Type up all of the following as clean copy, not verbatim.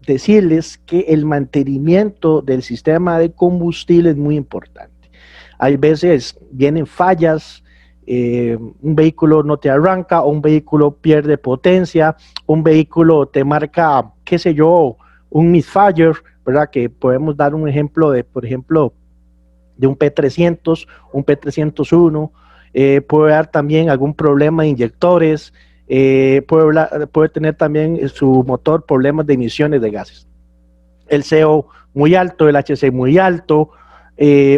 decirles que el mantenimiento del sistema de combustible es muy importante. Hay veces vienen fallas, un vehículo no te arranca, o un vehículo pierde potencia, un vehículo te marca, qué sé yo, un misfire, ¿verdad? Que podemos dar un ejemplo de, por ejemplo, de un P300, un P301, puede dar también algún problema de inyectores, puede tener también su motor problemas de emisiones de gases. El CO muy alto, el HC muy alto,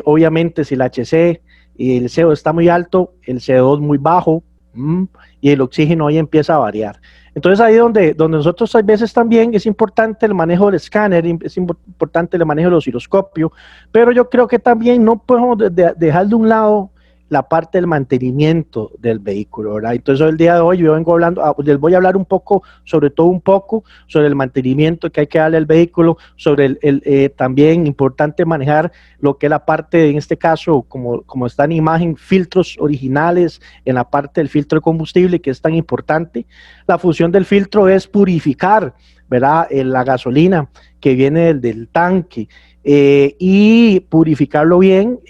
obviamente si el HC y el CO está muy alto, el CO2 muy bajo, y el oxígeno ahí empieza a variar. Entonces ahí donde nosotros a veces también es importante el manejo del escáner, es importante el manejo del osciloscopio, pero yo creo que también no podemos dejar de un lado la parte del mantenimiento del vehículo, ¿verdad? Entonces el día de hoy yo vengo hablando, les voy a hablar un poco, sobre todo un poco, sobre el mantenimiento que hay que darle al vehículo, sobre también importante manejar lo que es la parte, en este caso, como está en imagen, filtros originales en la parte del filtro de combustible, que es tan importante. La función del filtro es purificar, ¿verdad? La gasolina que viene del tanque, y purificarlo bien,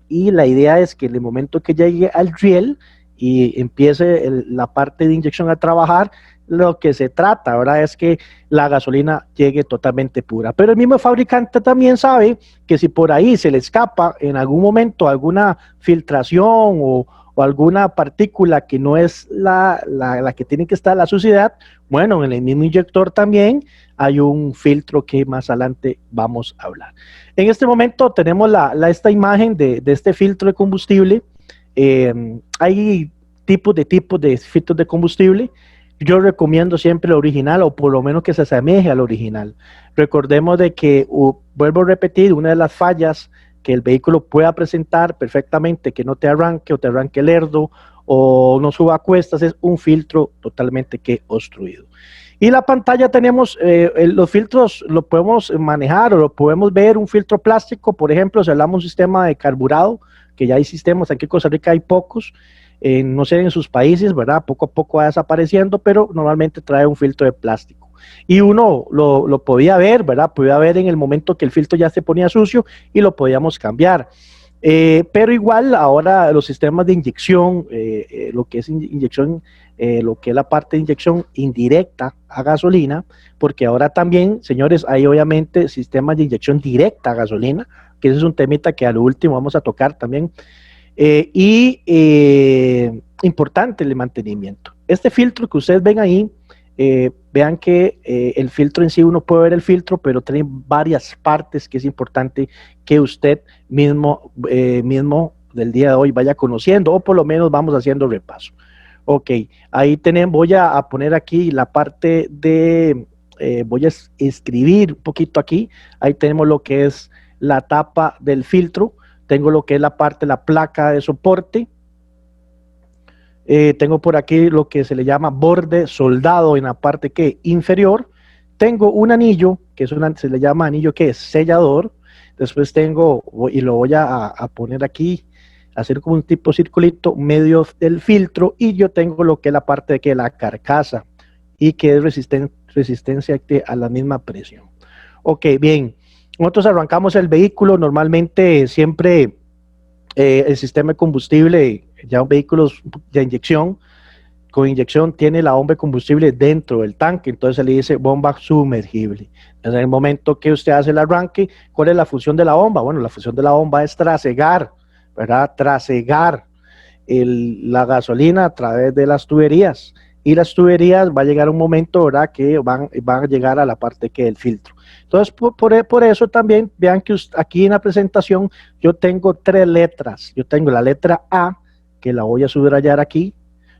y la idea es que en el momento que llegue al riel y empiece la parte de inyección a trabajar, lo que se trata ahora es que la gasolina llegue totalmente pura. Pero el mismo fabricante también sabe que si por ahí se le escapa en algún momento alguna filtración o alguna partícula que no es la que tiene que estar, la suciedad, bueno, en el mismo inyector también hay un filtro que más adelante vamos a hablar. En este momento tenemos esta imagen de este filtro de combustible. Hay tipos de filtros de combustible. Yo recomiendo siempre el original, o por lo menos que se asemeje al original. Recordemos de que, vuelvo a repetir, una de las fallas que el vehículo pueda presentar perfectamente, que no te arranque o te arranque lerdo o no suba a cuestas, es un filtro totalmente que obstruido. Y la pantalla tenemos, los filtros lo podemos manejar o lo podemos ver, un filtro plástico, por ejemplo, si hablamos de un sistema de carburado, que ya hay sistemas, aquí en Costa Rica hay pocos, no sé en sus países, ¿verdad? Poco a poco va desapareciendo, pero normalmente trae un filtro de plástico. Y uno lo podía ver, ¿verdad? Podía ver en el momento que el filtro ya se ponía sucio y lo podíamos cambiar. Pero igual ahora los sistemas de inyección, lo que es inyección, lo que es la parte de inyección indirecta a gasolina, porque ahora también, señores, hay obviamente sistemas de inyección directa a gasolina, que ese es un temita que a lo último vamos a tocar también. Importante el mantenimiento. Este filtro que ustedes ven ahí, vean que el filtro en sí, uno puede ver el filtro, pero tiene varias partes que es importante que usted mismo del día de hoy vaya conociendo, o por lo menos vamos haciendo repaso. Ok, ahí tenemos, voy a poner aquí la parte de, voy a escribir un poquito aquí, ahí tenemos lo que es la tapa del filtro, tengo lo que es la parte, la placa de soporte, tengo por aquí lo que se le llama borde soldado en la parte que inferior, tengo un anillo, que es se le llama anillo que es sellador, después tengo, y lo voy a poner aquí, hacer como un tipo circulito medio del filtro, y yo tengo lo que es la parte de que la carcasa, y que es resistencia a la misma presión. Ok, bien, nosotros arrancamos el vehículo, normalmente siempre el sistema de combustible, ya un vehículo de inyección, con inyección tiene la bomba de combustible dentro del tanque, entonces se le dice bomba sumergible. En el momento que usted hace el arranque, ¿cuál es la función de la bomba? Bueno, la función de la bomba es trasegar, ¿verdad? Trasegar la gasolina a través de las tuberías, y las tuberías va a llegar un momento, ¿verdad?, que van a llegar a la parte que del filtro. Entonces, por eso también, vean que aquí en la presentación yo tengo 3 letras. Yo tengo la letra A, que la voy a subrayar aquí.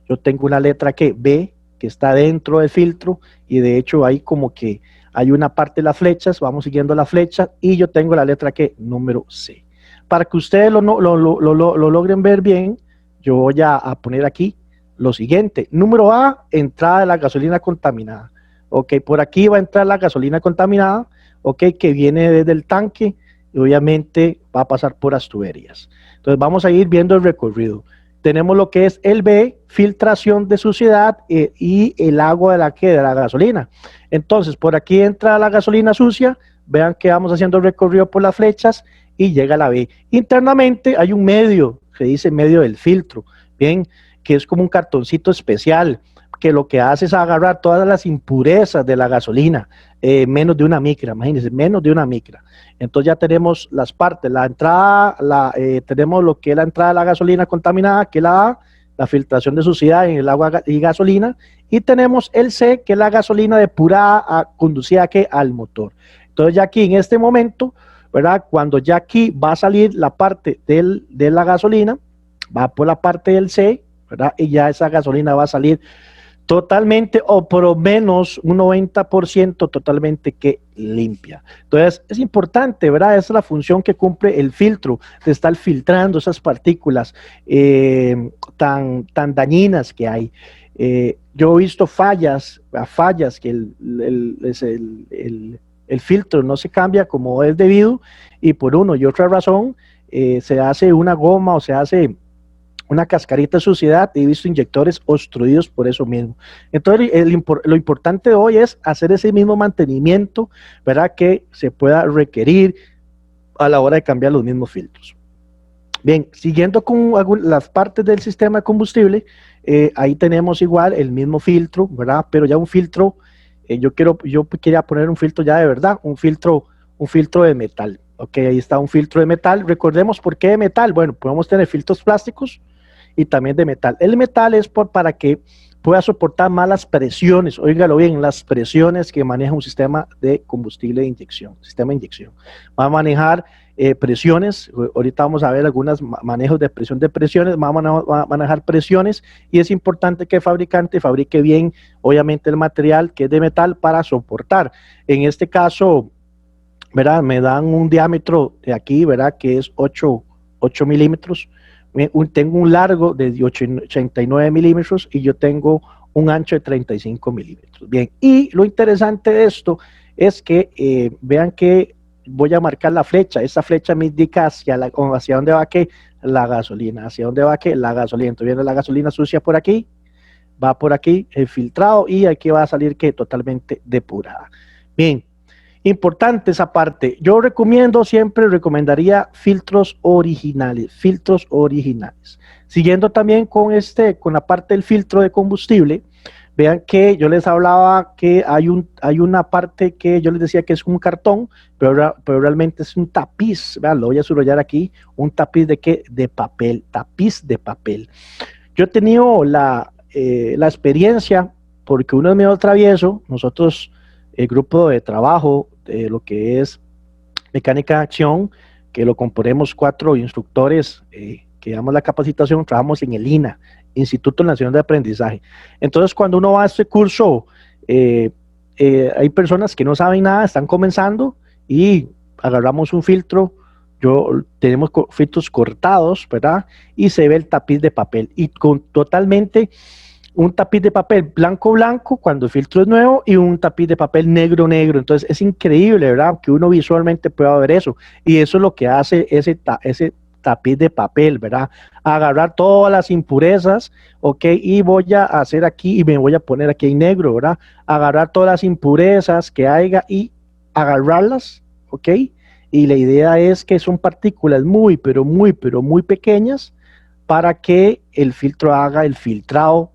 Yo tengo una letra B, que está dentro del filtro, y de hecho ahí como que hay una parte de las flechas, vamos siguiendo la flecha, y yo tengo la letra número C. Para que ustedes lo logren ver bien, yo voy a poner aquí lo siguiente. Número A, entrada de la gasolina contaminada. Ok, por aquí va a entrar la gasolina contaminada, ok, que viene desde el tanque, y obviamente va a pasar por las tuberías. Entonces vamos a ir viendo el recorrido. Tenemos lo que es el B, filtración de suciedad, y el agua de la gasolina. Entonces, por aquí entra la gasolina sucia, vean que vamos haciendo el recorrido por las flechas y llega a la B. Internamente hay un medio, se dice medio del filtro, bien, que es como un cartoncito especial, que lo que hace es agarrar todas las impurezas de la gasolina, menos de una micra, imagínense, menos de una micra. Entonces ya tenemos las partes, la entrada, tenemos lo que es la entrada de la gasolina contaminada, que es la A, la filtración de suciedad en el agua y gasolina, y tenemos el C, que es la gasolina depurada, conducida al motor. Entonces ya aquí en este momento, ¿verdad? Cuando ya aquí va a salir la parte de la gasolina, va por la parte del C, ¿verdad? Y ya esa gasolina va a salir totalmente o por lo menos un 90% totalmente que limpia. Entonces es importante, ¿verdad? Esa es la función que cumple el filtro, de estar filtrando esas partículas tan dañinas que hay. Yo he visto fallas que el filtro no se cambia como es debido y por una y otra razón se hace una goma o se hace una cascarita de suciedad. He visto inyectores obstruidos por eso mismo. Entonces, lo importante de hoy es hacer ese mismo mantenimiento, ¿verdad? Que se pueda requerir a la hora de cambiar los mismos filtros. Bien, siguiendo con las partes del sistema de combustible, ahí tenemos igual el mismo filtro, ¿verdad? Pero ya un filtro, yo quería poner un filtro ya de verdad, un filtro de metal. Ok, ahí está un filtro de metal. Recordemos por qué de metal. Bueno, podemos tener filtros plásticos y también de metal. El metal es para que pueda soportar más las presiones, óigalo bien, las presiones que maneja un sistema de combustible de inyección, sistema de inyección. Va a manejar presiones, ahorita vamos a ver algunos manejos de presiones, va a manejar presiones y es importante que el fabricante fabrique bien, obviamente, el material que es de metal para soportar. En este caso, ¿verdad? Me dan un diámetro de aquí, ¿verdad? Que es 8 milímetros. Tengo un largo de 89 milímetros y yo tengo un ancho de 35 milímetros. Bien, y lo interesante de esto es que vean que voy a marcar la flecha. Esta flecha me indica hacia dónde va la gasolina, hacia dónde va la gasolina. Entonces viene la gasolina sucia por aquí, va por aquí el filtrado y aquí va a salir totalmente depurada. Bien. Importante esa parte. Yo recomendaría filtros originales. Siguiendo también con la parte del filtro de combustible, vean que yo les hablaba que hay una parte que yo les decía que es un cartón, pero realmente es un tapiz. Vean, lo voy a subrayar aquí, un tapiz de papel, tapiz de papel. Yo he tenido la experiencia, porque uno es medio travieso, nosotros, el grupo de trabajo, de lo que es mecánica de acción, que lo componemos 4 instructores que damos la capacitación, trabajamos en el INA, Instituto Nacional de Aprendizaje. Entonces, cuando uno va a este curso, hay personas que no saben nada, están comenzando y agarramos un filtro, tenemos filtros cortados, ¿verdad? Y se ve el tapiz de papel y totalmente un tapiz de papel blanco cuando el filtro es nuevo y un tapiz de papel negro. Entonces es increíble, ¿verdad? Que uno visualmente pueda ver eso. Y eso es lo que hace ese tapiz de papel, ¿verdad? Agarrar todas las impurezas, ¿ok? Y voy a hacer aquí y me voy a poner aquí en negro, ¿verdad? Agarrar todas las impurezas que haya y agarrarlas, ¿ok? Y la idea es que son partículas muy pequeñas para que el filtro haga el filtrado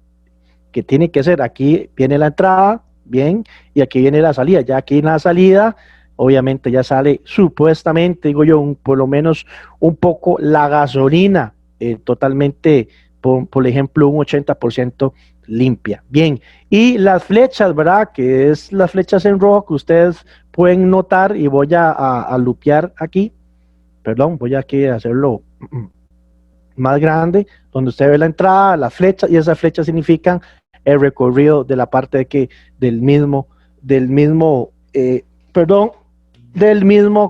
que tiene que ser. Aquí viene la entrada, bien, y aquí viene la salida. Ya aquí en la salida, obviamente ya sale supuestamente, digo yo, por lo menos un poco la gasolina, totalmente, por ejemplo, un 80% limpia. Bien, y las flechas, ¿verdad? Que es las flechas en rojo que ustedes pueden notar y voy a lupear aquí. Perdón, voy aquí a hacerlo más grande, donde usted ve la entrada, las flechas, y esas flechas significan el recorrido de la parte del mismo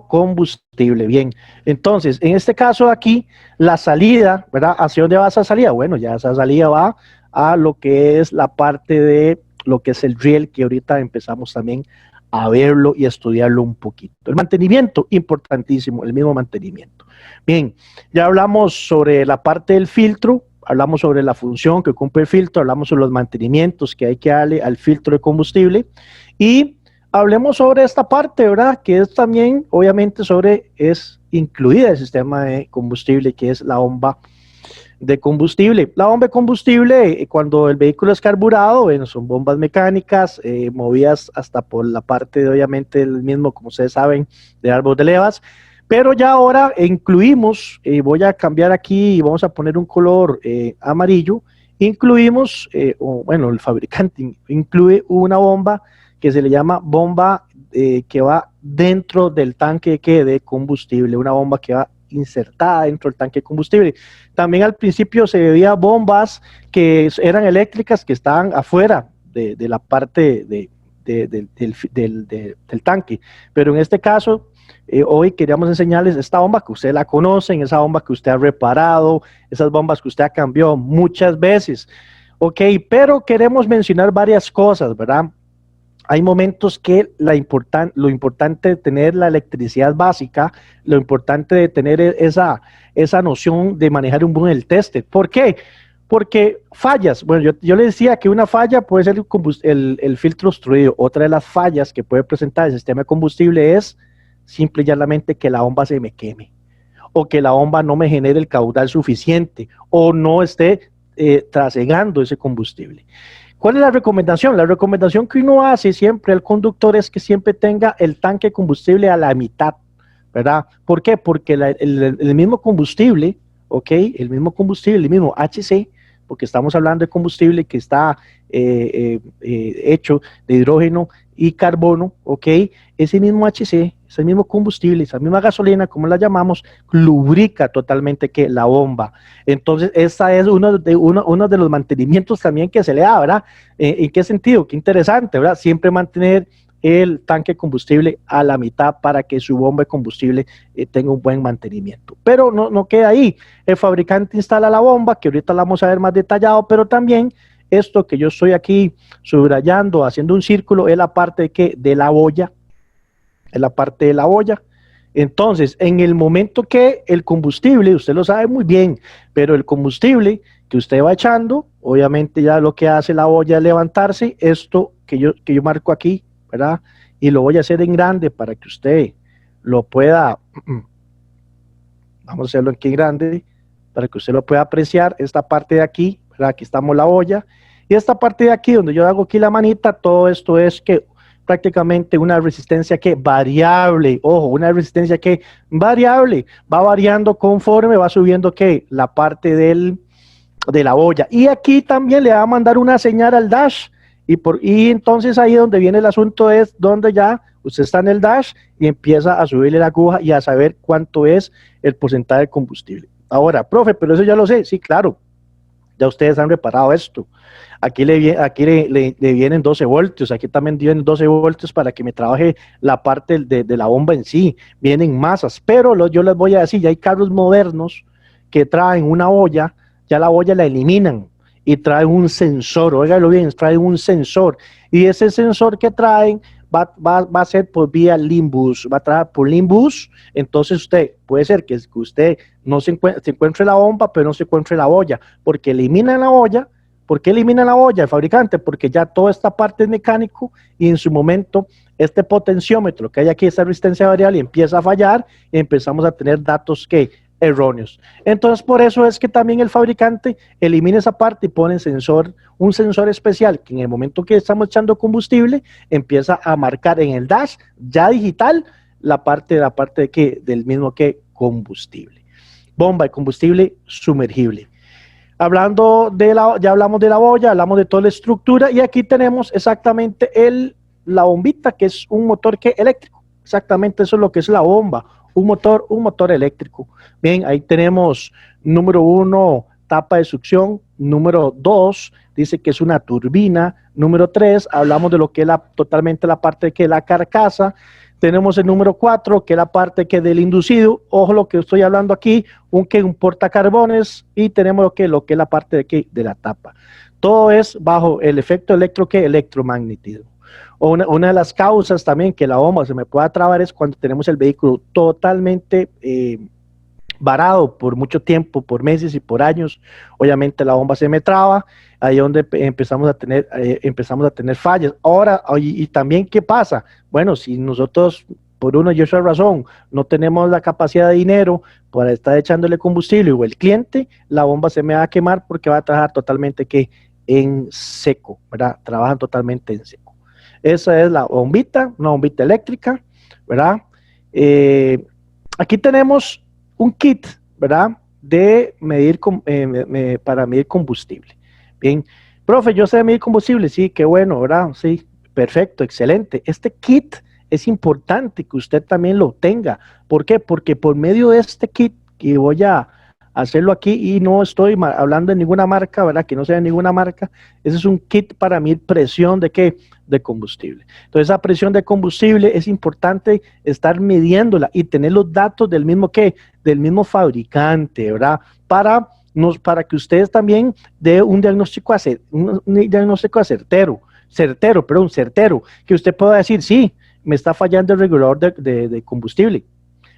combustible. Bien, entonces, en este caso aquí, la salida, ¿verdad? ¿Hacia dónde va esa salida? Bueno, ya esa salida va a lo que es la parte de lo que es el riel, que ahorita empezamos también a verlo y a estudiarlo un poquito. El mantenimiento, importantísimo, el mismo mantenimiento. Bien, ya hablamos sobre la parte del filtro, hablamos sobre la función que cumple el filtro, hablamos sobre los mantenimientos que hay que darle al filtro de combustible y hablemos sobre esta parte, ¿verdad? Que es también, obviamente, es incluida el sistema de combustible, que es la bomba de combustible. La bomba de combustible, cuando el vehículo es carburado, bueno, son bombas mecánicas, movidas hasta por la parte, obviamente, del mismo, como ustedes saben, de árbol de levas. Pero ya ahora incluimos, voy a cambiar aquí y vamos a poner un color amarillo, incluimos, bueno, el fabricante incluye una bomba que se le llama bomba que va dentro del tanque de combustible, una bomba que va insertada dentro del tanque de combustible. También al principio se veía bombas que eran eléctricas que estaban afuera de la parte del tanque, pero en este caso hoy queríamos enseñarles esta bomba que ustedes la conocen, esa bomba que usted ha reparado, esas bombas que usted ha cambiado muchas veces, ok, pero queremos mencionar varias cosas, ¿verdad? Hay momentos que lo importante de tener la electricidad básica, lo importante de tener esa noción de manejar un buen el tester. ¿Por qué? Porque fallas, bueno, yo le decía que una falla puede ser el filtro obstruido. Otra de las fallas que puede presentar el sistema de combustible es simple y llanamente que la bomba se me queme, o que la bomba no me genere el caudal suficiente, o no esté trasegando ese combustible. ¿Cuál es la recomendación? La recomendación que uno hace siempre al conductor es que siempre tenga el tanque de combustible a la mitad, ¿verdad? ¿Por qué? Porque el mismo combustible, ¿ok? El mismo combustible, el mismo HC, porque estamos hablando de combustible que está hecho de hidrógeno y carbono, ¿ok? Ese mismo HC, ese mismo combustible, esa misma gasolina, como la llamamos, lubrica totalmente que la bomba. Entonces, esa es uno de los mantenimientos también que se le da, ¿verdad? ¿En qué sentido? Qué interesante, ¿verdad? Siempre mantener el tanque de combustible a la mitad para que su bomba de combustible tenga un buen mantenimiento. Pero no queda ahí. El fabricante instala la bomba, que ahorita la vamos a ver más detallado, pero también esto que yo estoy aquí subrayando, haciendo un círculo, es la parte de la boya, es la parte de la boya. Entonces, en el momento que el combustible, usted lo sabe muy bien, pero el combustible que usted va echando, obviamente ya lo que hace la boya es levantarse, esto que yo marco aquí, ¿verdad? Y lo voy a hacer en grande para que usted lo pueda, vamos a hacerlo aquí en grande, para que usted lo pueda apreciar, esta parte de aquí, ¿verdad? Aquí estamos la olla, y esta parte de aquí, donde yo hago aquí la manita, todo esto es que prácticamente una resistencia que variable, ojo, una resistencia que variable, va variando conforme va subiendo que la parte de la olla. Y aquí también le va a mandar una señal al dash, y entonces ahí donde viene el asunto es donde ya usted está en el dash y empieza a subirle la aguja y a saber cuánto es el porcentaje de combustible. Ahora, profe, pero eso ya lo sé, sí, claro, ya ustedes han reparado esto. Aquí le vienen 12 voltios, aquí también vienen 12 voltios para que me trabaje la parte de la bomba en sí. Vienen masas, pero yo les voy a decir, ya hay carros modernos que traen una olla, ya la olla la eliminan y traen un sensor, óigalo bien, traen un sensor. Y ese sensor que traen va a ser por vía Limbus, va a traer por Limbus. Entonces usted, puede ser que usted no se encuentre la bomba, pero no se encuentre la olla, porque eliminan la olla. ¿Por qué elimina la olla el fabricante? Porque ya toda esta parte es mecánico y en su momento este potenciómetro que hay aquí, esta resistencia variable, empieza a fallar y empezamos a tener datos que erróneos. Entonces, por eso es que también el fabricante elimina esa parte y pone un sensor especial que en el momento que estamos echando combustible empieza a marcar en el dash ya digital la parte del mismo que combustible. Bomba de combustible sumergible. Ya hablamos de la boya, hablamos de toda la estructura y aquí tenemos exactamente la bombita, que es un motor eléctrico. Exactamente eso es lo que es la bomba, un motor eléctrico. Bien, ahí tenemos número 1, tapa de succión, número 2, dice que es una turbina, número 3, hablamos de lo que es totalmente la parte que es la carcasa. Tenemos el número 4, que es la parte que del inducido, ojo lo que estoy hablando aquí, un portacarbones, y tenemos lo que es la parte de la tapa. Todo es bajo el efecto electromagnetismo. Una de las causas también que la bomba se me pueda trabar es cuando tenemos el vehículo totalmente varado por mucho tiempo, por meses y por años, obviamente la bomba se me traba, ahí es donde empezamos a tener fallas. Ahora, y también, ¿qué pasa? Bueno, si nosotros por una y otra razón no tenemos la capacidad de dinero para estar echándole combustible o el cliente, la bomba se me va a quemar porque va a trabajar totalmente que en seco, ¿verdad? Trabajan totalmente en seco. Esa es la bombita, una bombita eléctrica, ¿verdad? Aquí tenemos un kit, ¿verdad? De medir para medir combustible. Bien, profe, yo sé medir combustible, sí, qué bueno, ¿verdad? Sí, perfecto, excelente. Este kit es importante que usted también lo tenga. ¿Por qué? Porque por medio de este kit, que voy a hacerlo aquí y no estoy hablando de ninguna marca, ¿verdad? Que no sea de ninguna marca, ese es un kit para medir presión de qué? De combustible. Entonces, esa presión de combustible es importante estar midiéndola y tener los datos del mismo qué, del mismo fabricante, ¿verdad? Para que ustedes también dé un diagnóstico, un diagnóstico certero, que usted pueda decir, sí, me está fallando el regulador de combustible,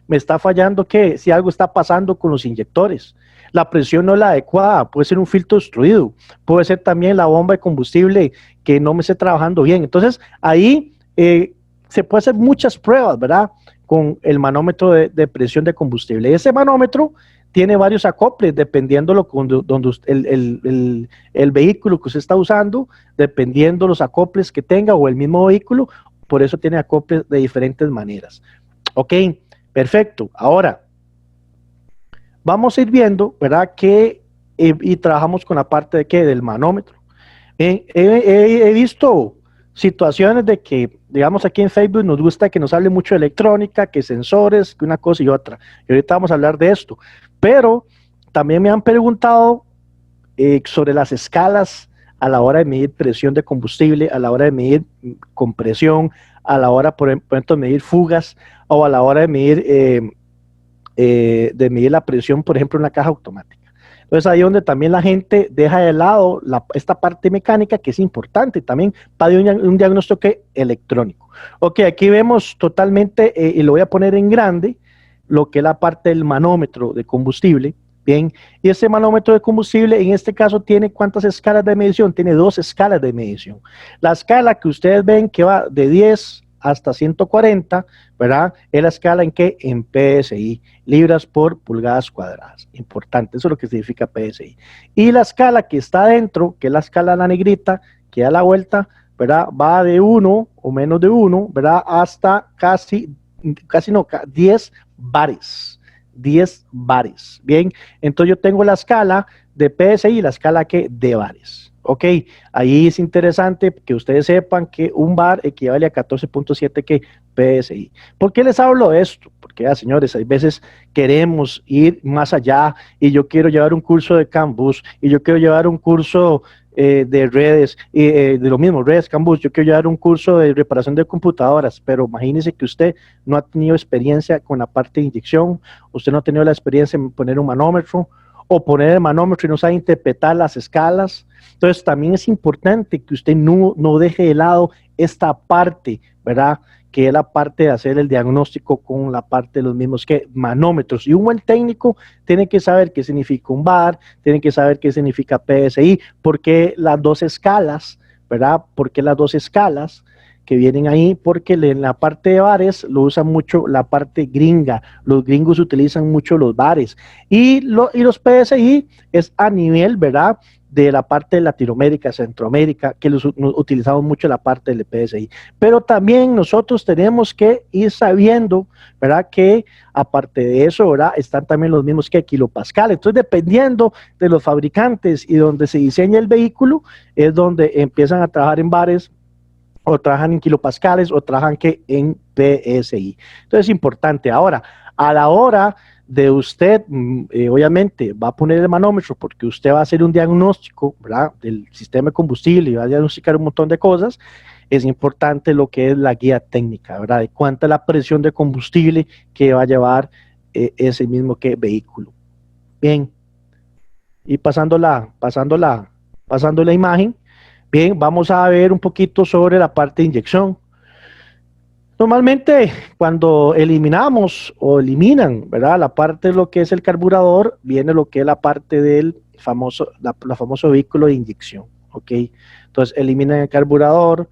me está fallando que si algo está pasando con los inyectores, la presión no es la adecuada, puede ser un filtro obstruido, puede ser también la bomba de combustible que no me esté trabajando bien. Entonces, ahí se puede hacer muchas pruebas, ¿verdad? Con el manómetro de presión de combustible. Ese manómetro tiene varios acoples, dependiendo donde el vehículo que usted está usando, dependiendo los acoples que tenga o el mismo vehículo, por eso tiene acoples de diferentes maneras. Ok, perfecto. Ahora, vamos a ir viendo, ¿verdad? Que y trabajamos con la parte de qué, del manómetro. He visto situaciones de que, digamos, aquí en Facebook nos gusta que nos hable mucho de electrónica, que sensores, que una cosa y otra. Y ahorita vamos a hablar de esto. Pero también me han preguntado sobre las escalas a la hora de medir presión de combustible, a la hora de medir compresión, a la hora, por ejemplo, de medir fugas o a la hora de medir la presión, por ejemplo, en una caja automática. Entonces ahí es donde también la gente deja de lado esta parte mecánica que es importante también para un diagnóstico electrónico. Ok, aquí vemos totalmente, y lo voy a poner en grande, lo que es la parte del manómetro de combustible. Bien, y ese manómetro de combustible en este caso tiene ¿cuántas escalas de medición? Tiene 2 escalas de medición. La escala que ustedes ven que va de 10 hasta 140, ¿verdad? Es la escala en qué? En PSI, libras por pulgadas cuadradas. Importante, eso es lo que significa PSI. Y la escala que está adentro, que es la escala de la negrita, que da la vuelta, ¿verdad? Va de 1 o menos de 1, ¿verdad? Hasta casi no, 10 bares. 10 bares. Bien, entonces yo tengo la escala de PSI y la escala que de bares. Ok, ahí es interesante que ustedes sepan que un bar equivale a 14.7 que PSI. ¿Por qué les hablo de esto? Porque, señores, hay veces queremos ir más allá y yo quiero llevar un curso de Canvas y yo quiero llevar un curso de redes, de lo mismo, redes, Canvas, yo quiero llevar un curso de reparación de computadoras, pero imagínese que usted no ha tenido experiencia con la parte de inyección, usted no ha tenido la experiencia en poner un manómetro, o poner el manómetro y no sabe interpretar las escalas. Entonces también es importante que usted no deje de lado esta parte, ¿verdad? Que es la parte de hacer el diagnóstico con la parte de los mismos que manómetros. Y un buen técnico tiene que saber qué significa un bar, tiene que saber qué significa PSI, porque las dos escalas, ¿verdad? Porque las dos escalas que vienen ahí, porque en la parte de bares lo usan mucho la parte gringa, los gringos utilizan mucho los bares, y los PSI es a nivel, ¿verdad?, de la parte de Latinoamérica, Centroamérica, que utilizamos mucho la parte del PSI, pero también nosotros tenemos que ir sabiendo, ¿verdad?, que aparte de eso, ¿verdad?, están también los mismos que kilopascales. Entonces, dependiendo de los fabricantes y donde se diseña el vehículo, es donde empiezan a trabajar en bares, o trabajan en kilopascales, o trabajan que en PSI. Entonces es importante. Ahora, a la hora de usted, obviamente, va a poner el manómetro porque usted va a hacer un diagnóstico, ¿verdad?, del sistema de combustible y va a diagnosticar un montón de cosas. Es importante lo que es la guía técnica, ¿verdad?, de cuánta es la presión de combustible que va a llevar ese mismo que vehículo. Bien, y pasando la imagen. Bien, vamos a ver un poquito sobre la parte de inyección. Normalmente, cuando eliminamos o eliminan, ¿verdad? La parte de lo que es el carburador, viene lo que es la parte del famoso, la famoso vehículo de inyección, ¿ok? Entonces, eliminan el carburador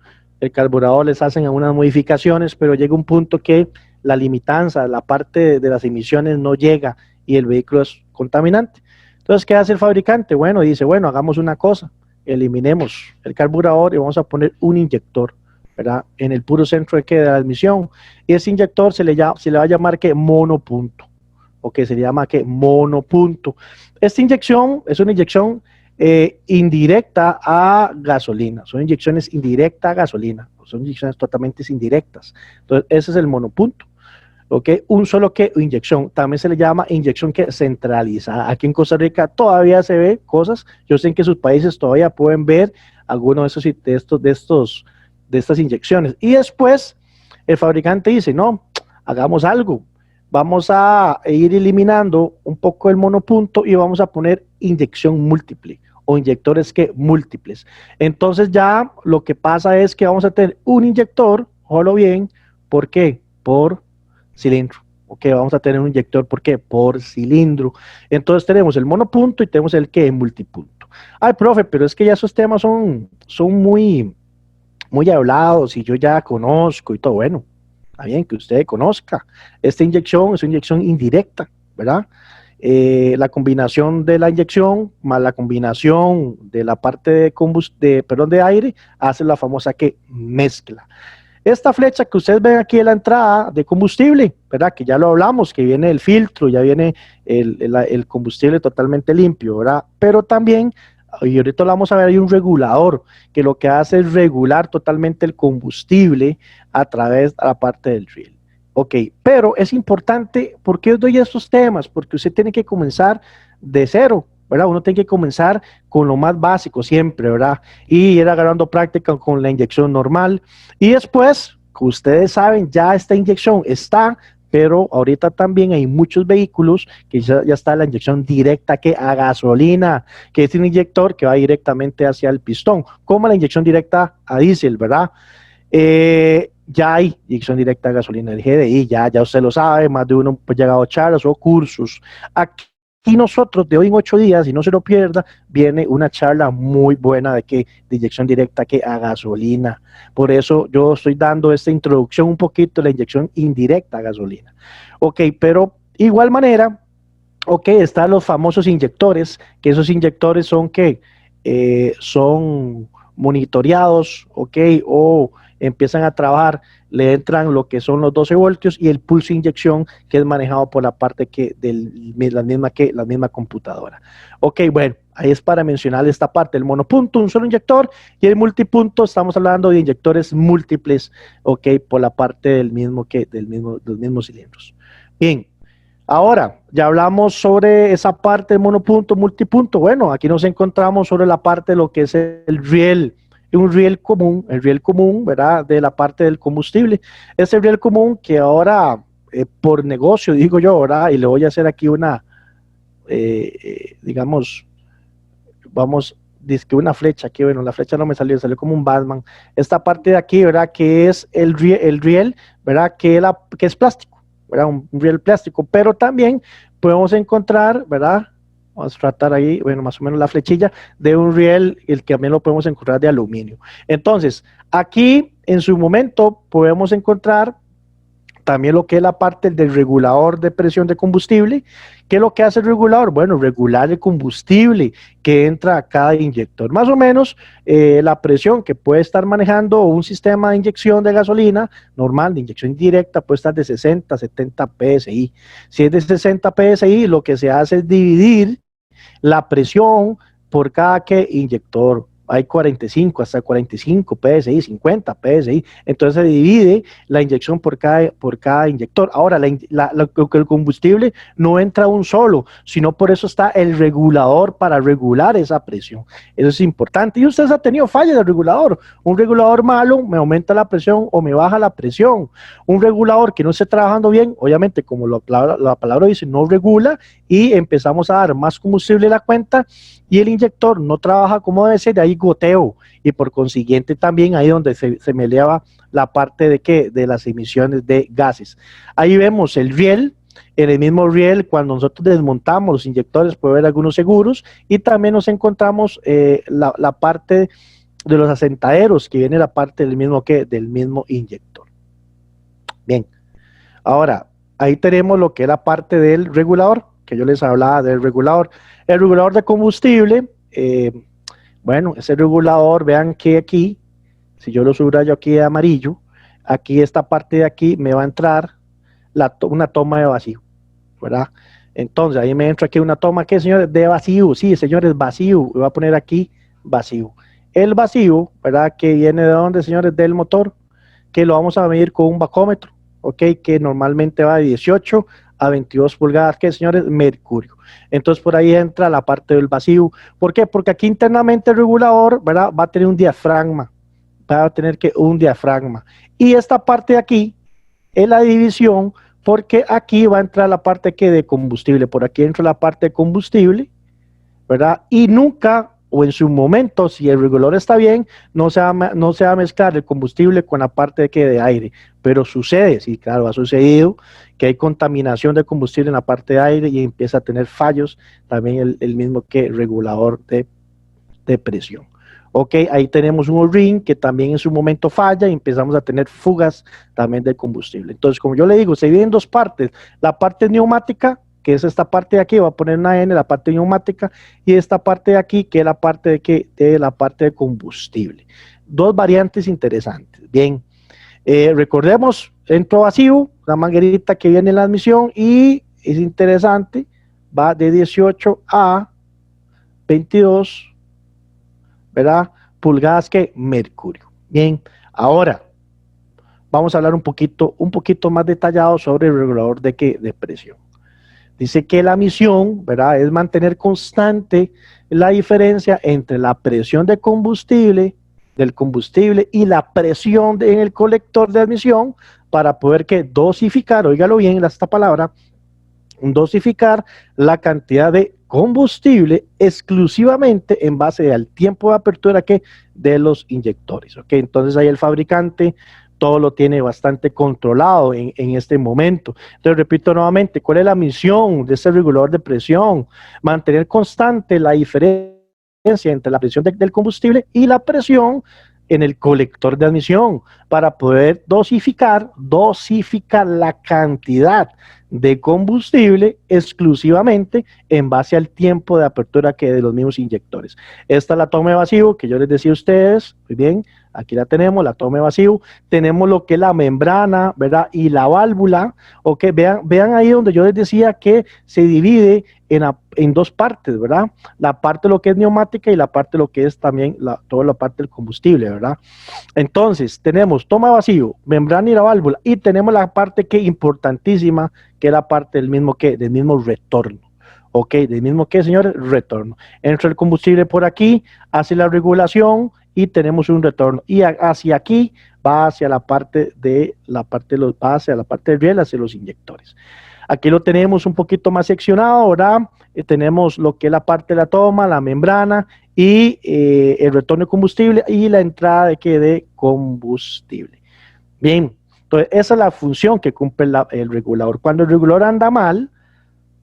les hacen algunas modificaciones, pero llega un punto que la limitanza, la parte de las emisiones no llega y el vehículo es contaminante. Entonces, ¿qué hace el fabricante? Bueno, dice, bueno, hagamos una cosa, eliminemos el carburador y vamos a poner un inyector, ¿verdad? En el puro centro de la admisión. Y ese inyector se le va a llamar que monopunto, o que se le llama que monopunto. Esta inyección es una inyección indirecta a gasolina, son inyecciones indirectas a gasolina, son inyecciones totalmente indirectas. Entonces, ese es el monopunto. ¿Ok? Un solo que inyección, también se le llama inyección que centralizada. Aquí en Costa Rica todavía se ve cosas, yo sé que en sus países todavía pueden ver algunos de estas inyecciones. Y después el fabricante dice, no, hagamos algo, vamos a ir eliminando un poco el monopunto y vamos a poner inyección múltiple o inyectores que múltiples. Entonces ya lo que pasa es que vamos a tener un inyector, ojo bien, ¿por qué? Por cilindro. Ok, vamos a tener un inyector, ¿por qué? Por cilindro. Entonces tenemos el monopunto y tenemos el que multipunto. Ay, profe, pero es que ya esos temas son muy hablados y yo ya conozco y todo. Bueno, está bien que usted conozca. Esta inyección es una inyección indirecta, ¿verdad? La combinación de la inyección más la combinación de la parte de aire hace la famosa que mezcla. Esta flecha que ustedes ven aquí en la entrada de combustible, ¿verdad? Que ya lo hablamos, que viene el filtro, ya viene el combustible totalmente limpio, ¿verdad? Pero también, y ahorita lo vamos a ver, hay un regulador que lo que hace es regular totalmente el combustible a través de la parte del riel. Ok, pero es importante, ¿por qué os doy estos temas? Porque usted tiene que comenzar de cero, ¿verdad? Uno tiene que comenzar con lo más básico siempre, ¿verdad? Y ir agarrando práctica con la inyección normal. Y después, ustedes saben, ya esta inyección está, pero ahorita también hay muchos vehículos que ya está la inyección directa que a gasolina, que es un inyector que va directamente hacia el pistón, como la inyección directa a diésel, ¿verdad? Ya hay inyección directa a gasolina, el GDI, ya usted lo sabe, más de uno ha llegado a charlas o cursos. Aquí nosotros de hoy en 8 días, y no se lo pierda, viene una charla muy buena de inyección directa que a gasolina. Por eso yo estoy dando esta introducción un poquito de la inyección indirecta a gasolina. Ok, pero igual manera, ok, están los famosos inyectores, que esos inyectores son que son monitoreados, ok, o empiezan a trabajar, le entran lo que son los 12 voltios y el pulso de inyección que es manejado por la parte la misma computadora. Ok, bueno, ahí es para mencionar esta parte, el monopunto, un solo inyector, y el multipunto, estamos hablando de inyectores múltiples, ok, por la parte del mismos cilindros. Bien. Ahora, ya hablamos sobre esa parte de monopunto, multipunto. Bueno, aquí nos encontramos sobre la parte de lo que es el riel, un riel común, ¿verdad? De la parte del combustible. Ese riel común que ahora, por negocio, digo yo, ¿verdad? Y le voy a hacer aquí digamos, dice que una flecha aquí, bueno, la flecha no me salió como un Batman. Esta parte de aquí, ¿verdad? Que es el riel, ¿verdad? Que es plástico. ¿Verdad? Un riel plástico, pero también podemos encontrar, ¿verdad? Vamos a tratar ahí, bueno, más o menos la flechilla de un riel, el que también lo podemos encontrar de aluminio. Entonces, aquí en su momento podemos encontrar también lo que es la parte del regulador de presión de combustible. ¿Qué es lo que hace el regulador? Bueno, regular el combustible que entra a cada inyector. Más o menos la presión que puede estar manejando un sistema de inyección de gasolina normal, de inyección directa, puede estar de 60, 70 PSI. Si es de 60 PSI, lo que se hace es dividir la presión por cada inyector. Hay 45, hasta 45 PSI, 50 PSI, entonces se divide la inyección por cada inyector. Ahora, el combustible no entra un solo, sino por eso está el regulador para regular esa presión. Eso es importante. Y ustedes han tenido fallas del regulador. Un regulador malo me aumenta la presión o me baja la presión. Un regulador que no esté trabajando bien, obviamente, como la palabra dice, no regula y empezamos a dar más combustible a la cuenta y el inyector no trabaja como debe ser, de ahí goteo, y por consiguiente también ahí donde se me eleva la parte de ¿qué? De las emisiones de gases. Ahí vemos el riel. En el mismo riel, cuando nosotros desmontamos los inyectores, puede haber algunos seguros, y también nos encontramos la parte de los asentaderos, que viene la parte del mismo, del mismo inyector. Bien, ahora, ahí tenemos lo que es la parte del regulador, que yo les hablaba del regulador. El regulador de combustible, bueno, ese regulador, vean que aquí, si yo lo subrayo aquí de amarillo, aquí esta parte de aquí me va a entrar una toma de vacío, ¿verdad? Entonces ahí me entra aquí una toma, ¿qué, señores? De vacío, sí, señores, vacío, voy a poner aquí vacío. El vacío, ¿verdad? Que viene de dónde, señores, del motor, que lo vamos a medir con un bacómetro, ¿ok? Que normalmente va de 18 a 22 pulgadas, ¿qué, señores? Mercurio. Entonces por ahí entra la parte del vacío. ¿Por qué? Porque aquí internamente el regulador, ¿verdad? Va a tener un diafragma, va a tener un diafragma. Y esta parte de aquí es la división, porque aquí va a entrar la parte que de combustible, por aquí entra la parte de combustible, ¿verdad? Y nunca, o en su momento, si el regulador está bien, no se va a mezclar el combustible con la parte de aire, pero sucede, sí, claro, ha sucedido que hay contaminación de combustible en la parte de aire y empieza a tener fallos también el mismo que regulador de presión. Ok, ahí tenemos un O-ring que también en su momento falla y empezamos a tener fugas también de combustible. Entonces, como yo le digo, se divide en dos partes. La parte neumática, que es esta parte de aquí, voy a poner una N, la parte neumática, y esta parte de aquí, que es la parte de la parte de combustible. Dos variantes interesantes. Bien, recordemos, entro vacío, la manguerita que viene en la admisión, y es interesante, va de 18 a 22, ¿verdad? Pulgadas que mercurio. Bien, ahora vamos a hablar un poquito más detallado sobre el regulador de presión. Dice que la misión, ¿verdad?, es mantener constante la diferencia entre la presión de del combustible y la presión en el colector de admisión para poder dosificar, óigalo bien esta palabra, dosificar la cantidad de combustible exclusivamente en base al tiempo de apertura de los inyectores. ¿Okay? Entonces ahí el fabricante todo lo tiene bastante controlado en este momento. Entonces repito nuevamente, ¿cuál es la misión de este regulador de presión? Mantener constante la diferencia entre la presión del combustible y la presión en el colector de admisión para poder dosificar la cantidad de combustible exclusivamente en base al tiempo de apertura de los mismos inyectores. Esta es la toma de vacío que yo les decía a ustedes, muy bien, aquí la tenemos, la toma de vacío, tenemos lo que es la membrana, ¿verdad? Y la válvula, ok, vean ahí donde yo les decía que se divide en dos partes, ¿verdad? La parte de lo que es neumática y la parte de lo que es también toda la parte del combustible, ¿verdad? Entonces, tenemos toma de vacío, membrana y la válvula, y tenemos la parte importantísima, que es la parte del mismo retorno. Ok, del mismo señores, retorno. Entra el combustible por aquí, hace la regulación y tenemos un retorno. Y hacia aquí va hacia la parte del riel, hacia los inyectores. Aquí lo tenemos un poquito más seccionado, ¿verdad? Tenemos lo que es la parte de la toma, la membrana y el retorno de combustible y la entrada de combustible. Bien, entonces esa es la función que cumple el regulador. Cuando el regulador anda mal,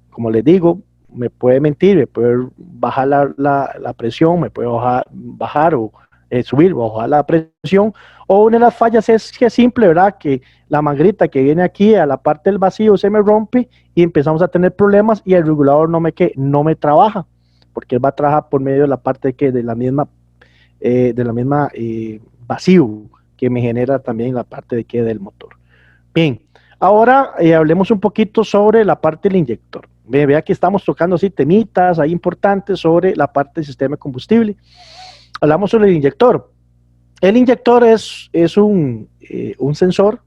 como les digo, me puede mentir, me puede bajar la presión, me puede bajar o subir o bajar la presión, o una de las fallas es que es simple, ¿verdad? Que la manguerita que viene aquí a la parte del vacío se me rompe y empezamos a tener problemas y el regulador no me trabaja, porque él va a trabajar por medio de la parte de la misma vacío que me genera también la parte del motor. Bien, ahora hablemos un poquito sobre la parte del inyector. Vea que estamos tocando así temitas ahí importantes sobre la parte del sistema de combustible. Hablamos sobre el inyector. El inyector es un sensor,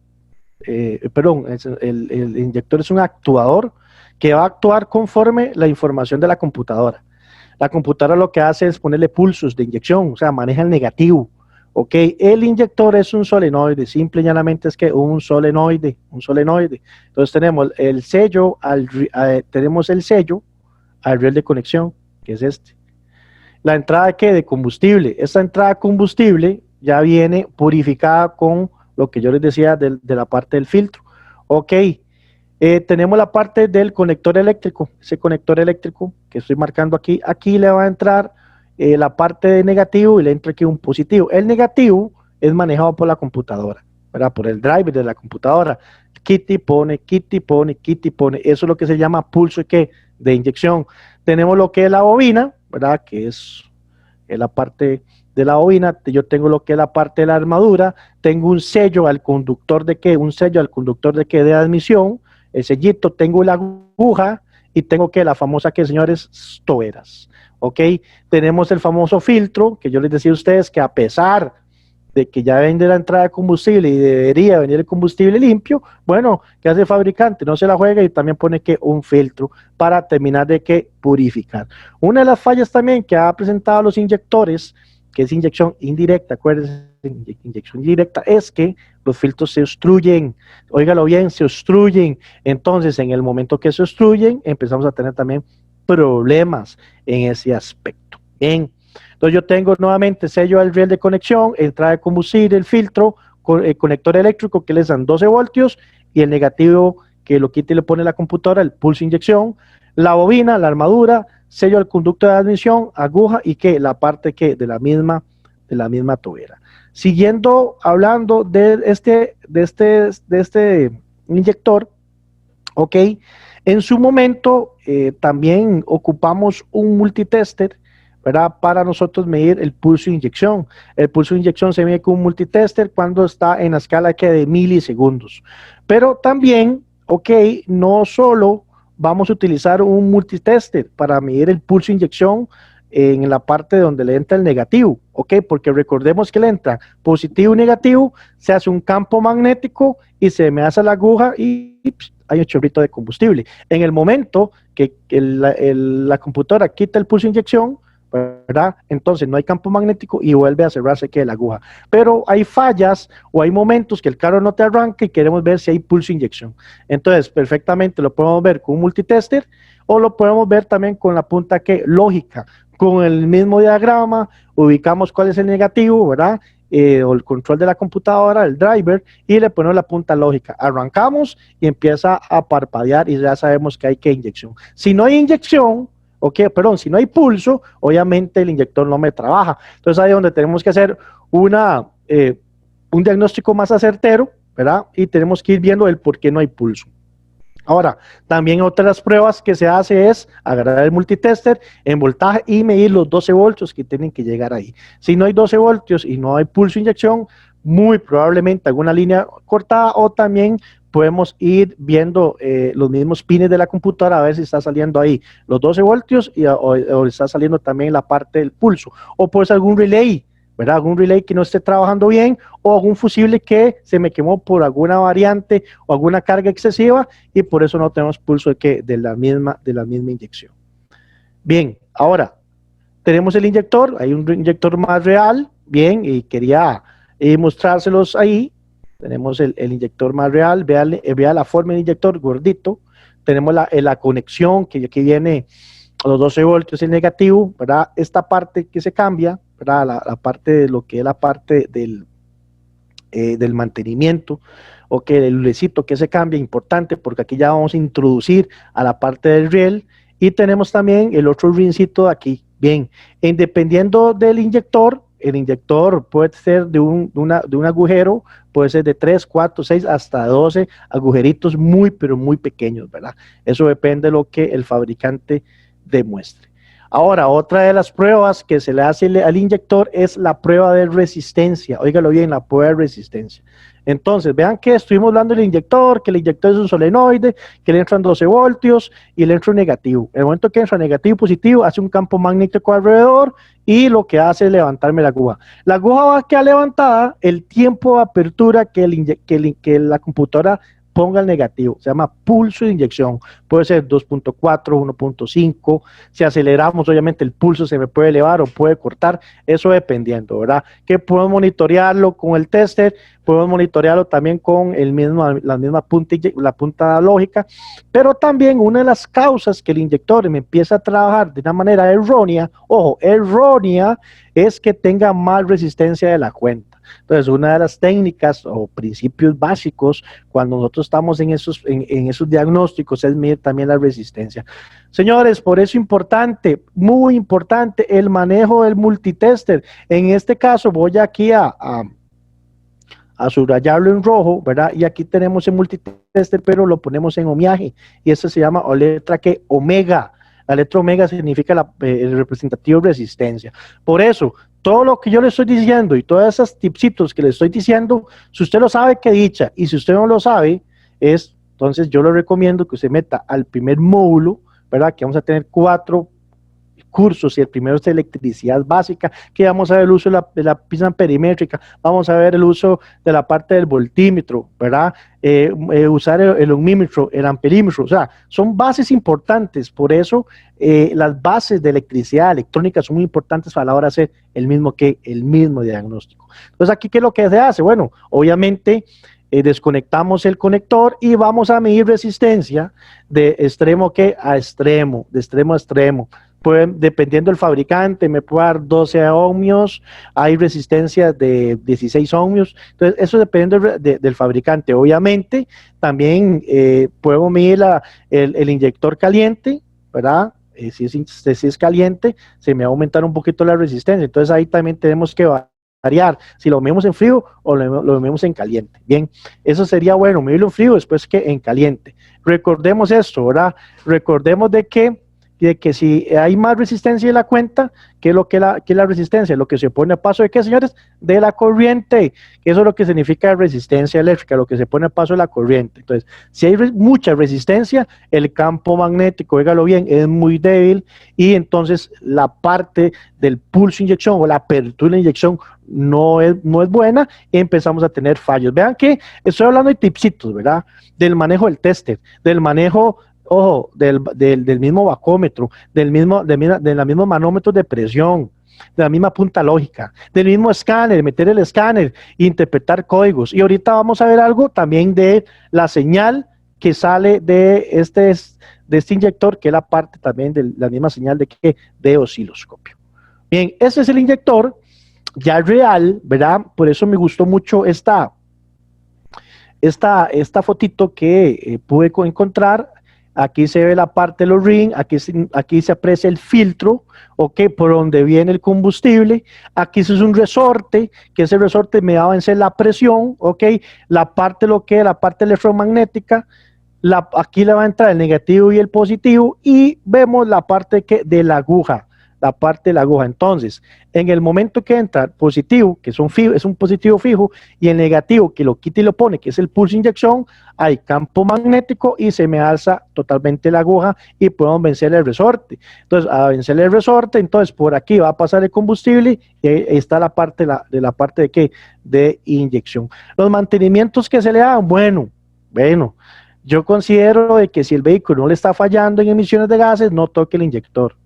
el inyector es un actuador que va a actuar conforme la información de la computadora. La computadora lo que hace es ponerle pulsos de inyección, o sea, maneja el negativo. Ok, el inyector es un solenoide, simple y llanamente es que un solenoide. Entonces tenemos el sello, tenemos el sello al riel de conexión, que es este. la entrada de, ¿qué? De combustible. Esta entrada de combustible ya viene purificada con lo que yo les decía de la parte del filtro. Ok, tenemos la parte del conector eléctrico. Ese conector eléctrico que estoy marcando aquí, aquí le va a entrar la parte de negativo y le entra aquí un positivo. El negativo es manejado por la computadora, ¿verdad? Por el driver de la computadora. Kitty pone, Kitty pone, Kitty pone. Eso es lo que se llama pulso de inyección. Tenemos lo que es la bobina, ¿verdad? Que es la parte de la bobina. Yo tengo lo que es la parte de la armadura. Tengo un sello al conductor de qué, un sello al conductor de qué, de admisión. El sellito, tengo la aguja y tengo que la famosa, que señores, toberas. Ok, tenemos el famoso filtro que yo les decía a ustedes que a pesar de que ya vende la entrada de combustible y debería venir el combustible limpio, bueno, ¿qué hace el fabricante? No se la juega y también pone que un filtro para terminar de que purificar. Una de las fallas también que ha presentado los inyectores, que es inyección indirecta, acuérdense, inyección indirecta, es que los filtros se obstruyen, óigalo bien, se obstruyen. Entonces, en el momento que se obstruyen, empezamos a tener también problemas en ese aspecto. Bien. Entonces yo tengo nuevamente sello al riel de conexión, entrada de combustible, el filtro, el conector eléctrico que les dan 12 voltios y el negativo que lo quita y le pone la computadora, el pulso inyección, la bobina, la armadura, sello al conducto de admisión, aguja y que la parte que de la misma tobera. Siguiendo hablando de este inyector, ok, en su momento también ocupamos un multitester, ¿verdad? Para nosotros medir el pulso de inyección. El pulso de inyección se mide con un multitester cuando está en la escala que de milisegundos. Pero también, ok, no solo vamos a utilizar un multitester para medir el pulso de inyección en la parte donde le entra el negativo, ok, porque recordemos que le entra positivo y negativo, se hace un campo magnético y se me hace la aguja y hay un chorrito de combustible. En el momento que la computadora quita el pulso de inyección, ¿verdad? Entonces no hay campo magnético y vuelve a cerrarse que la aguja. Pero hay fallas o hay momentos que el carro no te arranca y queremos ver si hay pulso de inyección. Entonces, perfectamente lo podemos ver con un multitester o lo podemos ver también con la punta que lógica. Con el mismo diagrama, ubicamos cuál es el negativo, ¿verdad? O el control de la computadora, el driver, y le ponemos la punta lógica. Arrancamos y empieza a parpadear y ya sabemos que hay que inyección. Si no hay inyección, ok, perdón, si no hay pulso, obviamente el inyector no me trabaja. Entonces ahí es donde tenemos que hacer un diagnóstico más acertero, ¿verdad? Y tenemos que ir viendo el por qué no hay pulso. Ahora, también otras pruebas que se hace es agarrar el multitester en voltaje y medir los 12 voltios que tienen que llegar ahí. Si no hay 12 voltios y no hay pulso de inyección, muy probablemente alguna línea cortada o también podemos ir viendo los mismos pines de la computadora a ver si está saliendo ahí los 12 voltios o está saliendo también la parte del pulso. O pues algún relay, ¿verdad? Algún relay que no esté trabajando bien o algún fusible que se me quemó por alguna variante o alguna carga excesiva y por eso no tenemos pulso de la misma inyección. Bien, ahora tenemos el inyector, hay un inyector más real, bien, y quería mostrárselos ahí. Tenemos el inyector más real, vea la forma del inyector gordito, tenemos la conexión que aquí viene a los 12 voltios el negativo, ¿verdad? Esta parte que se cambia, ¿verdad? La parte de lo que es la parte del mantenimiento, o que el lulecito que se cambia, importante, porque aquí ya vamos a introducir a la parte del riel, y tenemos también el otro rincito de aquí. Bien, dependiendo del inyector, el inyector puede ser de un agujero, puede ser de 3, 4, 6, hasta 12 agujeritos muy, pero muy pequeños, ¿verdad? Eso depende de lo que el fabricante demuestre. Ahora, otra de las pruebas que se le hace al inyector es la prueba de resistencia. Óigalo bien, la prueba de resistencia. Entonces, vean que estuvimos hablando del inyector, que el inyector es un solenoide, que le entran 12 voltios y le entra un negativo. En el momento que entra negativo y positivo, hace un campo magnético alrededor y lo que hace es levantarme la aguja. La aguja va a quedar levantada el tiempo de apertura que la computadora ponga el negativo, se llama pulso de inyección, puede ser 2.4, 1.5, si aceleramos obviamente el pulso se me puede elevar o puede cortar, eso dependiendo, ¿verdad? Que podemos monitorearlo con el tester, podemos monitorearlo también con la misma punta lógica, pero también una de las causas que el inyector me empieza a trabajar de una manera errónea, ojo, errónea, es que tenga más resistencia de la cuenta. Entonces, una de las técnicas o principios básicos cuando nosotros estamos en esos diagnósticos es medir también la resistencia. Señores, por eso importante, muy importante, el manejo del multitester. En este caso, voy aquí a subrayarlo en rojo, ¿verdad? Y aquí tenemos el multitester, pero lo ponemos en omiaje, y eso se llama, o letra que omega. La letra omega significa el representativo de resistencia. Por eso, todo lo que yo le estoy diciendo y todas esas tipsitos que le estoy diciendo, si usted lo sabe, qué dicha, y si usted no lo sabe, entonces yo le recomiendo que usted meta al primer módulo, ¿verdad? Que vamos a tener 4 cursos, y el primero es de electricidad básica, que vamos a ver el uso de la pista perimétrica, vamos a ver el uso de la parte del voltímetro, ¿verdad? Usar el ohmímetro, el amperímetro, o sea, son bases importantes, por eso las bases de electricidad electrónica son muy importantes a la hora de hacer el mismo diagnóstico. Entonces, aquí, ¿qué es lo que se hace? Bueno, obviamente, desconectamos el conector y vamos a medir resistencia de extremo a extremo, de extremo a extremo. Dependiendo del fabricante, me puede dar 12 ohmios, hay resistencia de 16 ohmios, entonces eso dependiendo del fabricante. Obviamente, también puedo medir el inyector caliente, ¿verdad? Si es caliente, se me va a aumentar un poquito la resistencia, entonces ahí también tenemos que variar, si lo medimos en frío o lo medimos en caliente. Bien, eso sería bueno, medirlo en frío después que en caliente. Recordemos esto, ¿verdad? Recordemos de que si hay más resistencia de la cuenta, ¿qué es la resistencia? Lo que se pone a paso de qué, señores, de la corriente, que eso es lo que significa resistencia eléctrica, lo que se pone a paso de la corriente. Entonces, si hay mucha resistencia, el campo magnético, óigalo bien, es muy débil, y entonces la parte del pulso inyección o la apertura de inyección no es buena, y empezamos a tener fallos. Vean que estoy hablando de tipsitos, ¿verdad? Del manejo del tester, del manejo, ojo, del mismo bacómetro, de la misma manómetro de presión, de la misma punta lógica, del mismo escáner, meter el escáner, interpretar códigos. Y ahorita vamos a ver algo también de la señal que sale de este inyector, que es la parte también de la misma señal de osciloscopio. Bien, ese es el inyector ya real, ¿verdad? Por eso me gustó mucho esta fotito que pude encontrar. Aquí se ve la parte de los rings, aquí se aprecia el filtro, ok, por donde viene el combustible. Aquí es un resorte, que ese resorte me va a vencer la presión, ok, la parte electromagnética, aquí le va a entrar el negativo y el positivo, y vemos la parte de la aguja, Entonces, en el momento que entra positivo, que es un positivo fijo, y el negativo, que lo quita y lo pone, que es el pulso de inyección, hay campo magnético y se me alza totalmente la aguja y podemos vencer el resorte. Entonces, a vencer el resorte, entonces por aquí va a pasar el combustible, y ahí está la parte de inyección. Los mantenimientos que se le dan, bueno, yo considero de que si el vehículo no le está fallando en emisiones de gases, no toque el inyector,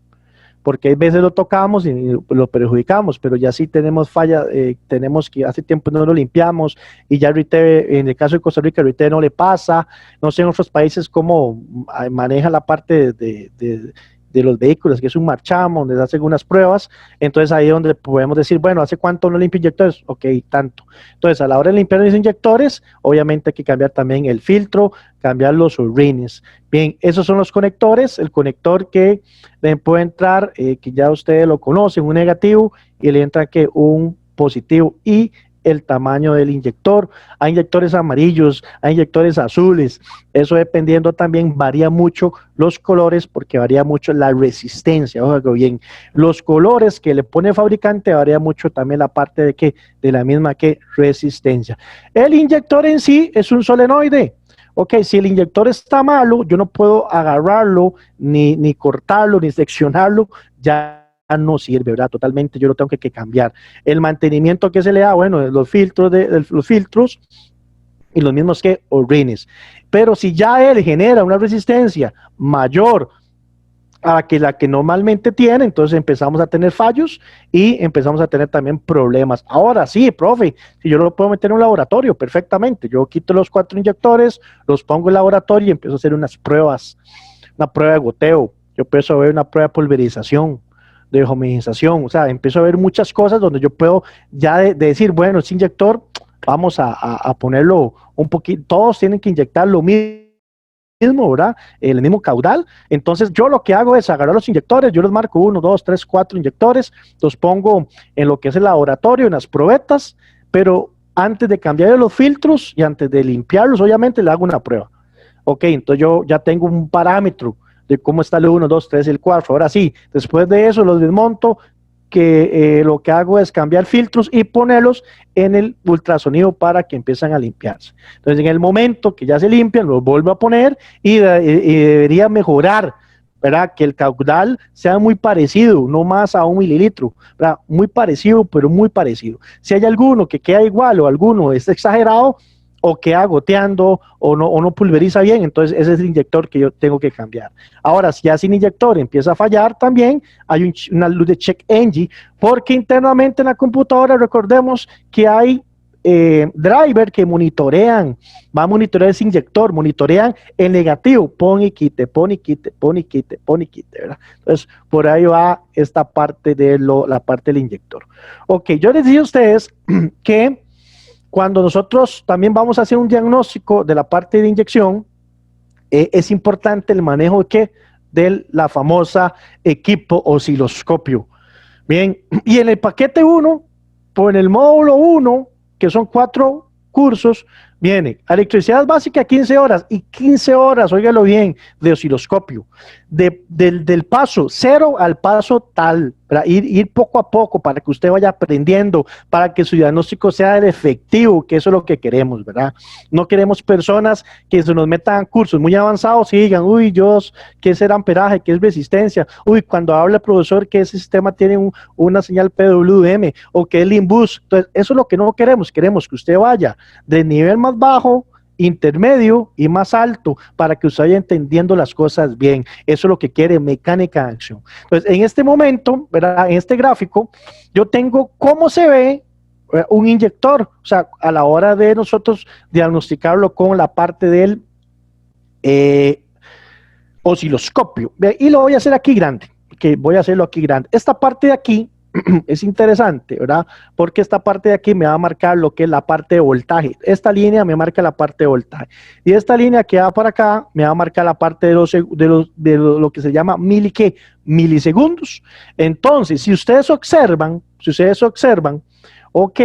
porque a veces lo tocamos y lo perjudicamos, pero ya sí tenemos falla, tenemos que hace tiempo no lo limpiamos, y ya ahorita, en el caso de Costa Rica, ahorita no le pasa. No sé en otros países cómo maneja la parte de los vehículos, que es un marchamo, donde se hacen unas pruebas. Entonces ahí es donde podemos decir, bueno, ¿hace cuánto no limpio inyectores? Ok, tanto. Entonces, a la hora de limpiar los inyectores, obviamente hay que cambiar también el filtro, cambiar los rines. Bien, esos son los conectores. El conector que le puede entrar, que ya ustedes lo conocen, un negativo, y le entra que un positivo, y el tamaño del inyector. Hay inyectores amarillos, hay inyectores azules, eso dependiendo también, varía mucho los colores, porque varía mucho la resistencia. Ojo bien, los colores que le pone el fabricante varía mucho también la parte de la misma resistencia. El inyector en sí es un solenoide. Ok, si el inyector está malo, yo no puedo agarrarlo, ni cortarlo, ni seccionarlo, ya no sirve, ¿verdad? Totalmente, yo lo tengo que cambiar. El mantenimiento que se le da, bueno, los filtros, y los mismos que orines. Pero si ya él genera una resistencia mayor a la que normalmente tiene, entonces empezamos a tener fallos y empezamos a tener también problemas. Ahora sí, profe, si yo lo puedo meter en un laboratorio perfectamente, yo quito los 4 inyectores, los pongo en el laboratorio y empiezo a hacer unas pruebas, una prueba de goteo, yo empiezo a ver una prueba de pulverización, de homogenización, o sea, empiezo a ver muchas cosas donde yo puedo ya de decir, bueno, ese inyector, vamos a ponerlo un poquito, todos tienen que inyectar lo mismo, ¿verdad? El mismo caudal. Entonces yo lo que hago es agarrar los inyectores, yo los marco 1, 2, 3, 4 inyectores, los pongo en lo que es el laboratorio, en las probetas, pero antes de cambiar los filtros y antes de limpiarlos, obviamente le hago una prueba. Ok, entonces yo ya tengo un parámetro de cómo está el 1, 2, 3 y el 4. Ahora sí, después de eso los desmonto, que lo que hago es cambiar filtros y ponerlos en el ultrasonido para que empiecen a limpiarse. Entonces, en el momento que ya se limpian, los vuelvo a poner y debería mejorar, ¿verdad? Que el caudal sea muy parecido, no más a 1 mililitro, ¿verdad? Muy parecido, pero muy parecido. Si hay alguno que queda igual o alguno es exagerado, o queda goteando o no pulveriza bien, entonces ese es el inyector que yo tengo que cambiar. Ahora, si ya sin inyector empieza a fallar también, hay una luz de check engine, porque internamente en la computadora recordemos que hay driver que monitorean, va a monitorear ese inyector, monitorean el negativo, pon y quite, pon y quite, pon y quite, pon y quite, ¿verdad? Entonces, por ahí va esta parte de la parte del inyector. Ok, yo les decía a ustedes que cuando nosotros también vamos a hacer un diagnóstico de la parte de inyección, es importante el manejo de la famosa equipo osciloscopio. Bien, y en el paquete 1, o en el módulo 1, que son 4 cursos, viene electricidad básica 15 horas y 15 horas, óigalo bien, de osciloscopio, del paso 0 al paso tal, para ir poco a poco para que usted vaya aprendiendo, para que su diagnóstico sea el efectivo, que eso es lo que queremos, ¿verdad? No queremos personas que se nos metan cursos muy avanzados y digan, uy, Dios, ¿qué es el amperaje? ¿Qué es resistencia? Uy, cuando habla el profesor que ese sistema tiene una señal PWM o que es Limbus. Entonces, eso es lo que no queremos. Queremos que usted vaya de nivel más bajo, intermedio y más alto para que usted vaya entendiendo las cosas bien. Eso es lo que quiere mecánica de acción. Entonces, en este momento, ¿verdad? En este gráfico, yo tengo cómo se ve un inyector, o sea, a la hora de nosotros diagnosticarlo con la parte del osciloscopio. Y lo voy a hacer aquí grande, que voy a hacerlo aquí grande. Esta parte de aquí es interesante, ¿verdad? Porque esta parte de aquí me va a marcar lo que es la parte de voltaje. Esta línea me marca la parte de voltaje. Y esta línea que va para acá me va a marcar la parte de lo que se llama milisegundos. Entonces, si ustedes observan, ok,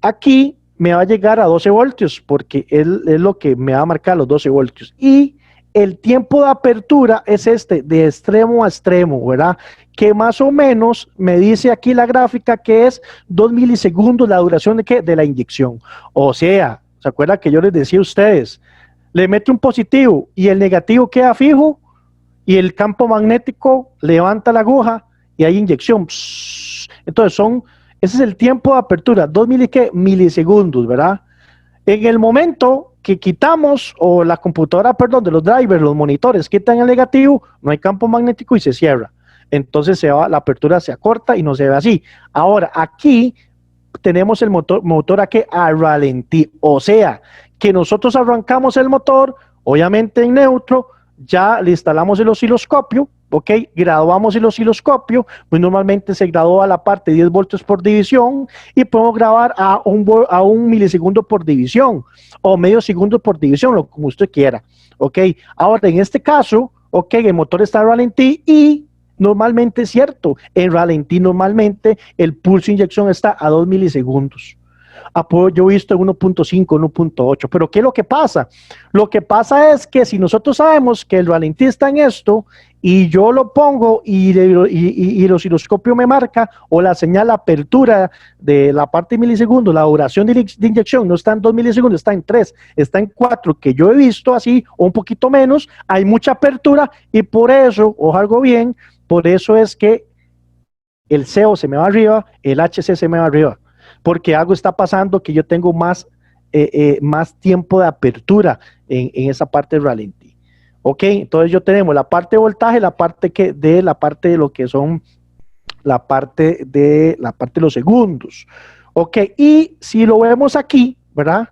aquí me va a llegar a 12 voltios, porque es lo que me va a marcar los 12 voltios. Y el tiempo de apertura es de extremo a extremo, ¿verdad? Que más o menos me dice aquí la gráfica que es 2 milisegundos la duración de la inyección. O sea, ¿se acuerdan que yo les decía a ustedes? Le mete un positivo y el negativo queda fijo y el campo magnético levanta la aguja y hay inyección. Entonces ese es el tiempo de apertura, 2 milisegundos, ¿verdad? En el momento que quitamos, o la computadora, perdón, de los drivers, los monitores, quitan el negativo, no hay campo magnético y se cierra. Entonces la apertura se acorta y no se ve así. Ahora, aquí tenemos el motor a ralentí, o sea, que nosotros arrancamos el motor, obviamente en neutro, ya le instalamos el osciloscopio, ok, graduamos el osciloscopio, pues normalmente se gradúa la parte 10 voltios por división y podemos grabar a un milisegundo por división o medio segundo por división, lo como usted quiera, ok. Ahora, en este caso, ok, el motor está a ralentí y normalmente es cierto, en ralentí normalmente el pulso de inyección está a 2 milisegundos. Yo he visto en 1.5, 1.8, pero ¿qué es lo que pasa? Lo que pasa es que si nosotros sabemos que el ralentí está en esto y yo lo pongo y el osciloscopio me marca o la señal apertura de la parte de milisegundos, la duración de inyección no está en 2 milisegundos, está en 3, está en 4, que yo he visto así o un poquito menos, hay mucha apertura y por eso, ojalá bien, por eso es que el CO se me va arriba, el HC se me va arriba, porque algo está pasando que yo tengo más más tiempo de apertura en esa parte de ralentí. Ok, entonces yo tenemos la parte de voltaje, la parte de lo que son la parte de los segundos. Ok, y si lo vemos aquí, ¿verdad?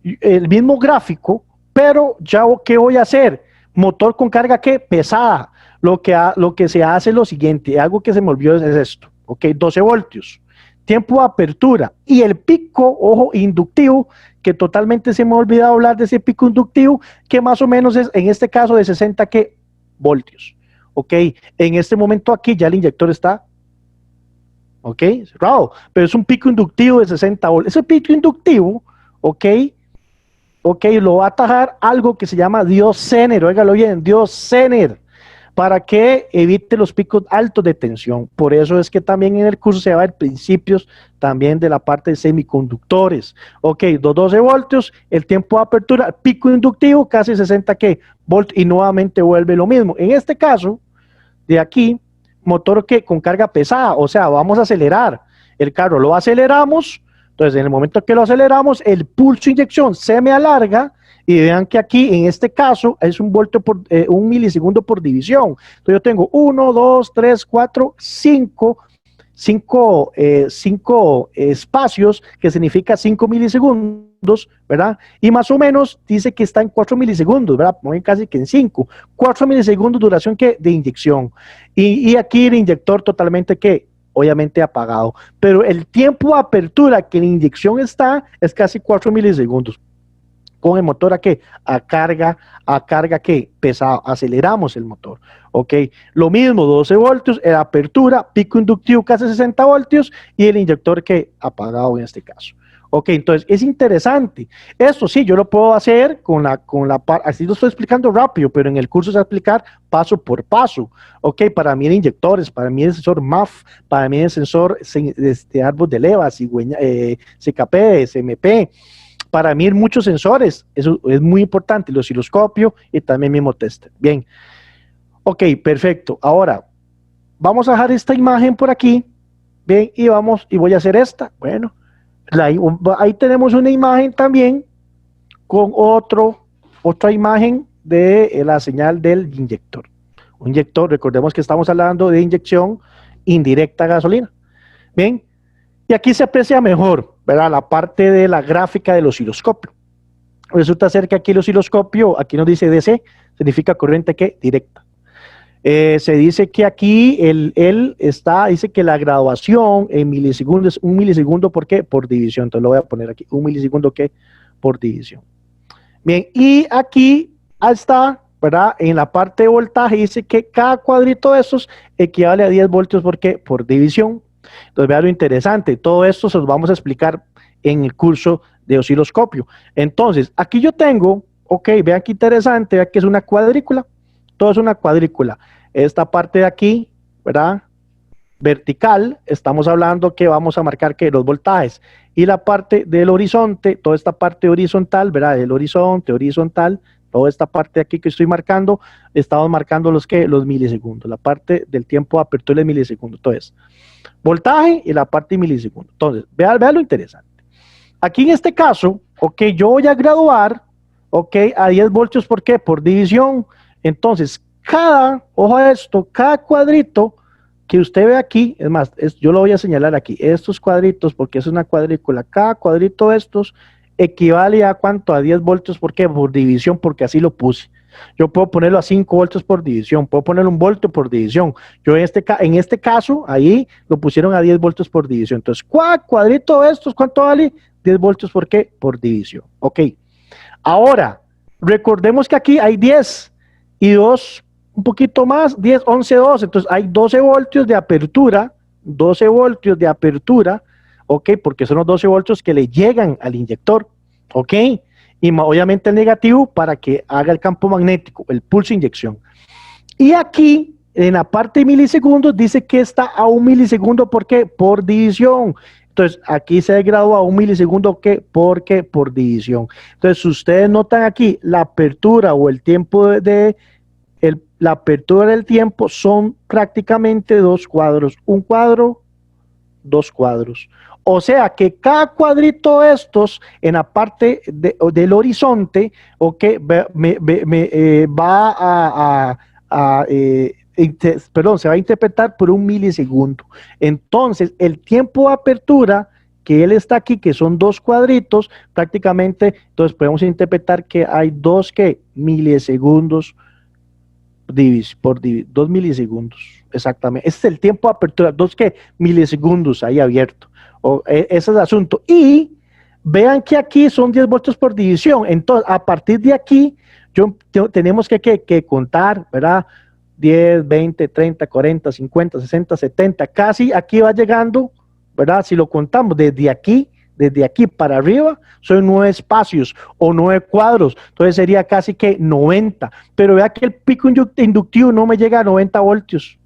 El mismo gráfico, pero ya ¿qué voy a hacer? Motor con carga ¿qué? Pesada. Lo que se hace es lo siguiente, algo que se me olvidó es esto, ok, 12 voltios, tiempo de apertura y el pico, ojo, inductivo, que totalmente se me ha olvidado hablar de ese pico inductivo, que más o menos es, en este caso, de 60 ¿qué? Voltios, ok, en este momento aquí ya el inyector está, ok, cerrado, pero es un pico inductivo de 60 voltios, ese pico inductivo, ok, lo va a atajar algo que se llama Dios Zener, óigalo bien, Dios Zener, para que evite los picos altos de tensión. Por eso es que también en el curso se va a ver principios también de la parte de semiconductores. Ok, 212 voltios, el tiempo de apertura, pico inductivo, casi 60 ¿qué? Voltios, y nuevamente vuelve lo mismo. En este caso, de aquí, motor que con carga pesada, o sea, vamos a acelerar el carro, lo aceleramos. Entonces, en el momento que lo aceleramos, el pulso de inyección se me alarga y vean que aquí, en este caso, es un milisegundo por división. Entonces, yo tengo 1, 2, 3, 4, 5 espacios, que significa 5 milisegundos, ¿verdad? Y más o menos dice que está en 4 milisegundos, ¿verdad? Muy casi que en 5. 4 milisegundos duración de inyección. Y aquí el inyector totalmente que obviamente apagado, pero el tiempo de apertura que la inyección está es casi 4 milisegundos. Con el motor a carga que pesado, aceleramos el motor, ok, lo mismo, 12 voltios, la apertura, pico inductivo casi 60 voltios y el inyector que apagado en este caso. Ok, entonces es interesante. Esto sí, yo lo puedo hacer así lo estoy explicando rápido, pero en el curso se va a explicar paso por paso. Ok, para mí el inyectores, para mí el sensor MAF, para mí el sensor árbol de leva, CKP, SMP. Para mí muchos sensores, eso es muy importante, el osciloscopio y también mismo tester. Bien, ok, perfecto. Ahora, vamos a dejar esta imagen por aquí, bien, y voy a hacer esta. Bueno, ahí tenemos una imagen también con otra imagen de la señal del inyector. Un inyector, recordemos que estamos hablando de inyección indirecta a gasolina. Bien, y aquí se aprecia mejor, ¿verdad? La parte de la gráfica del osciloscopio. Resulta ser que aquí el osciloscopio, aquí nos dice DC, significa corriente ¿qué? Directa. Se dice que aquí dice que la graduación en milisegundos es 1 milisegundo, ¿por qué? Por división. Entonces lo voy a poner aquí, 1 milisegundo ¿qué? Por división. Bien, y aquí está, ¿verdad? En la parte de voltaje dice que cada cuadrito de estos equivale a 10 voltios, ¿por qué? Por división. Entonces vean lo interesante, todo esto se los vamos a explicar en el curso de osciloscopio. Entonces, aquí yo tengo, ok, vean qué interesante, vean que es una cuadrícula, todo es una cuadrícula. Esta parte de aquí, ¿verdad? Vertical, estamos hablando que vamos a marcar que los voltajes, y la parte del horizonte, toda esta parte horizontal, ¿verdad? El horizonte, horizontal, toda esta parte de aquí que estoy marcando, estamos marcando los milisegundos, la parte del tiempo de apertura de milisegundos. Entonces, voltaje y la parte de milisegundos. Entonces, vean lo interesante. Aquí en este caso, ok, yo voy a graduar, ok, a 10 voltios, ¿por qué? Por división. Entonces, ojo a esto, cada cuadrito que usted ve aquí, es más, yo lo voy a señalar aquí, estos cuadritos, porque es una cuadrícula, cada cuadrito de estos equivale a ¿cuánto? A 10 voltios, ¿por qué? Por división, porque así lo puse. Yo puedo ponerlo a 5 voltios por división, puedo ponerle 1 voltio por división. Yo en este caso, ahí lo pusieron a 10 voltios por división. Entonces, cuadrito de estos, ¿cuánto vale? 10 voltios, ¿por qué? Por división. Ok. Ahora, recordemos que aquí hay 10 y 2, un poquito más, 10, 11, 12. Entonces, hay 12 voltios de apertura, 12 voltios de apertura, ok, porque son los 12 voltios que le llegan al inyector, ok. Y obviamente el negativo para que haga el campo magnético, el pulso de inyección. Y aquí, en la parte de milisegundos, dice que está a 1 milisegundo, ¿por qué? Por división. Entonces, aquí se gradúa a 1 milisegundo, ¿qué? Porque por división. Entonces, si ustedes notan aquí, la apertura o el tiempo la apertura del tiempo son prácticamente 2 cuadros. Un cuadro, 2 cuadros. O sea que cada cuadrito de estos en la parte del horizonte, okay, va perdón, se va a interpretar por 1 milisegundo. Entonces, el tiempo de apertura que él está aquí, que son 2 cuadritos, prácticamente, entonces podemos interpretar que hay 2 milisegundos por 2 milisegundos, exactamente. Ese es el tiempo de apertura, 2 milisegundos ahí abierto. Ese es el asunto. Y vean que aquí son 10 voltios por división. Entonces, a partir de aquí, tenemos que contar, ¿verdad? 10, 20, 30, 40, 50, 60, 70, casi aquí va llegando, ¿verdad? Si lo contamos desde aquí para arriba, son 9 espacios o 9 cuadros, entonces sería casi que 90, pero vea que el pico inductivo no me llega a 90 voltios,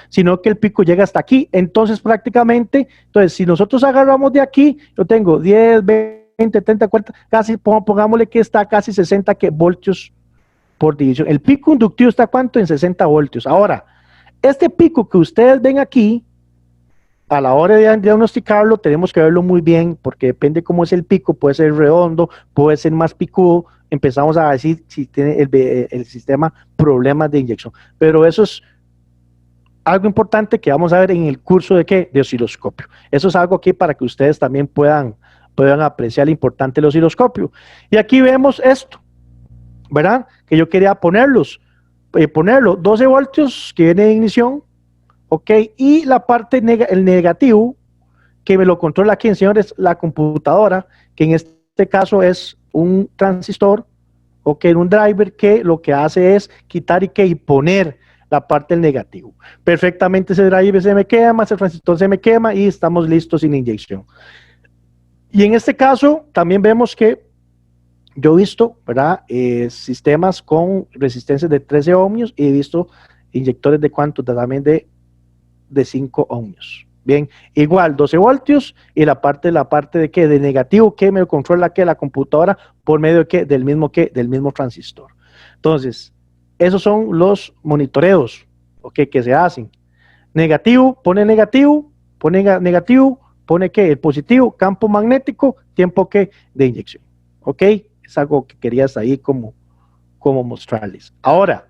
sino que el pico llega hasta aquí. Entonces prácticamente, entonces si nosotros agarramos de aquí, yo tengo 10, 20, 30, 40, casi, pongámosle que está casi 60 voltios por división. El pico inductivo está ¿cuánto? En 60 voltios. Ahora, este pico que ustedes ven aquí, a la hora de diagnosticarlo, tenemos que verlo muy bien, porque depende cómo es el pico, puede ser redondo, puede ser más picudo, empezamos a decir si tiene el sistema problemas de inyección. Pero eso es algo importante que vamos a ver en el curso de osciloscopio. Eso es algo aquí para que ustedes también puedan apreciar lo importante del osciloscopio. Y aquí vemos esto, ¿verdad? Que yo quería ponerlo 12 voltios que viene de ignición, ok, y la parte, el negativo, que me lo controla aquí, señores, la computadora, que en este caso es un transistor, ok, un driver que lo que hace es quitar y poner la parte del negativo. Perfectamente ese driver se me quema, ese transistor se me quema y estamos listos sin inyección. Y en este caso también vemos que yo he visto, ¿verdad? Sistemas con resistencias de 13 ohmios y he visto inyectores de cuánto, también de 5 ohmios. Bien, igual 12 voltios y la parte de qué, de negativo que me controla que la computadora por medio de qué, del mismo transistor. Entonces, esos son los monitoreos, okay, que se hacen. Negativo, pone negativo, pone qué, el positivo, campo magnético, tiempo que de inyección. Ok, es algo que querías ahí como mostrarles. Ahora,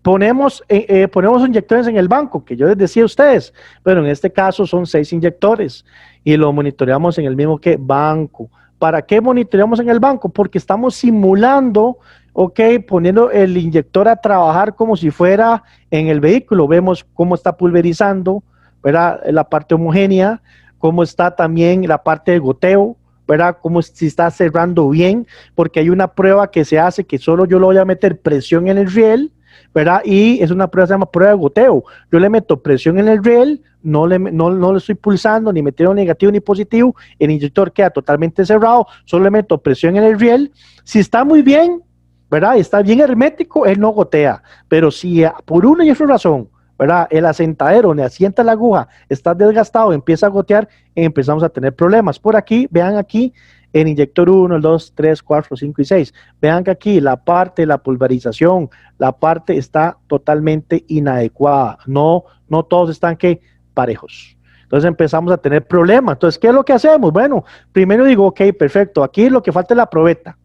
ponemos inyectores en el banco, que yo les decía a ustedes, pero en este caso son 6 inyectores y lo monitoreamos en el mismo banco. ¿Para qué monitoreamos en el banco? Porque estamos simulando, ok, poniendo el inyector a trabajar como si fuera en el vehículo. Vemos cómo está pulverizando, ¿verdad? La parte homogénea, cómo está también la parte de goteo, ¿verdad? Como si está cerrando bien, porque hay una prueba que se hace que solo yo le voy a meter presión en el riel, ¿verdad? Y es una prueba, se llama prueba de goteo. Yo le meto presión en el riel, no le estoy pulsando, ni metiendo negativo ni positivo, el inyector queda totalmente cerrado, solo le meto presión en el riel. Si está muy bien, ¿verdad? Está bien hermético, él no gotea, pero si por una y otra razón, ¿verdad? El asentadero donde asienta la aguja está desgastado, empieza a gotear, empezamos a tener problemas. Por aquí, vean aquí, el inyector 1, el 2, 3, 4, 5 y 6. Vean que aquí la parte de la pulverización, la parte está totalmente inadecuada. No todos están parejos. Entonces empezamos a tener problemas. Entonces, ¿qué es lo que hacemos? Bueno, primero digo, ok, perfecto, aquí lo que falta es la probeta,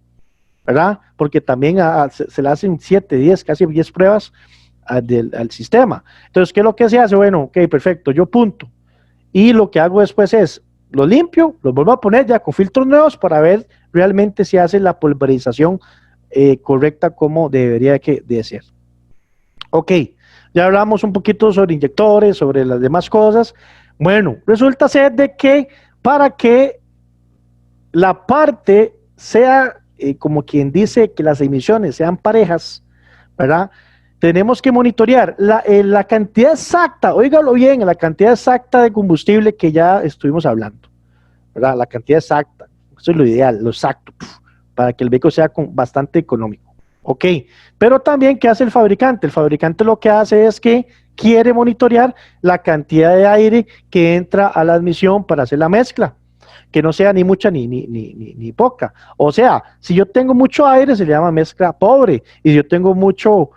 ¿verdad? Porque también se le hacen 7, 10, casi 10 pruebas al sistema. Entonces, ¿qué es lo que se hace? Bueno, ok, perfecto, yo punto. Y lo que hago después es, lo limpio, lo vuelvo a poner ya con filtros nuevos para ver realmente si hace la pulverización correcta como debería de ser. Ok, ya hablamos un poquito sobre inyectores, sobre las demás cosas. Bueno, resulta ser de que para que la parte sea, como quien dice, que las emisiones sean parejas, ¿verdad? Tenemos que monitorear la cantidad exacta, óigalo bien, la cantidad exacta de combustible que ya estuvimos hablando, ¿verdad? La cantidad exacta, eso es lo ideal, lo exacto, para que el vehículo sea bastante económico. Ok, pero también, ¿qué hace el fabricante? El fabricante lo que hace es que quiere monitorear la cantidad de aire que entra a la admisión para hacer la mezcla, que no sea ni mucha ni poca. O sea, si yo tengo mucho aire, se le llama mezcla pobre, y si yo tengo mucho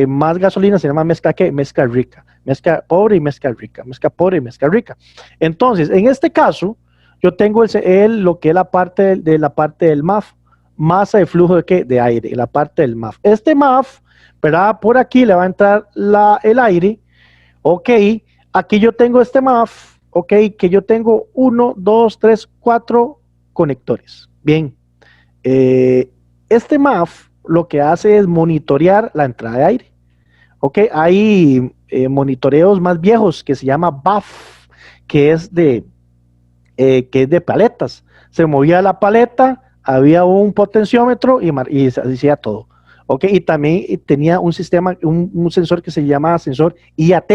más gasolina, se llama mezcla ¿qué? Mezcla rica, mezcla pobre y mezcla rica, mezcla pobre y mezcla rica. Entonces, en este caso, yo tengo lo que es la parte la parte del MAF, masa de flujo de, ¿qué? De aire, la parte del MAF. Este MAF, ¿verdad? Por aquí le va a entrar el aire, ok, aquí yo tengo este MAF, ok, que yo tengo 1, 2, 3, 4 conectores. Bien, este MAF lo que hace es monitorear la entrada de aire. Ok, hay monitoreos más viejos que se llama BAF, que es que es de paletas. Se movía la paleta, había un potenciómetro y se hacía todo. Ok, y también tenía un sistema, un sensor que se llama sensor IAT,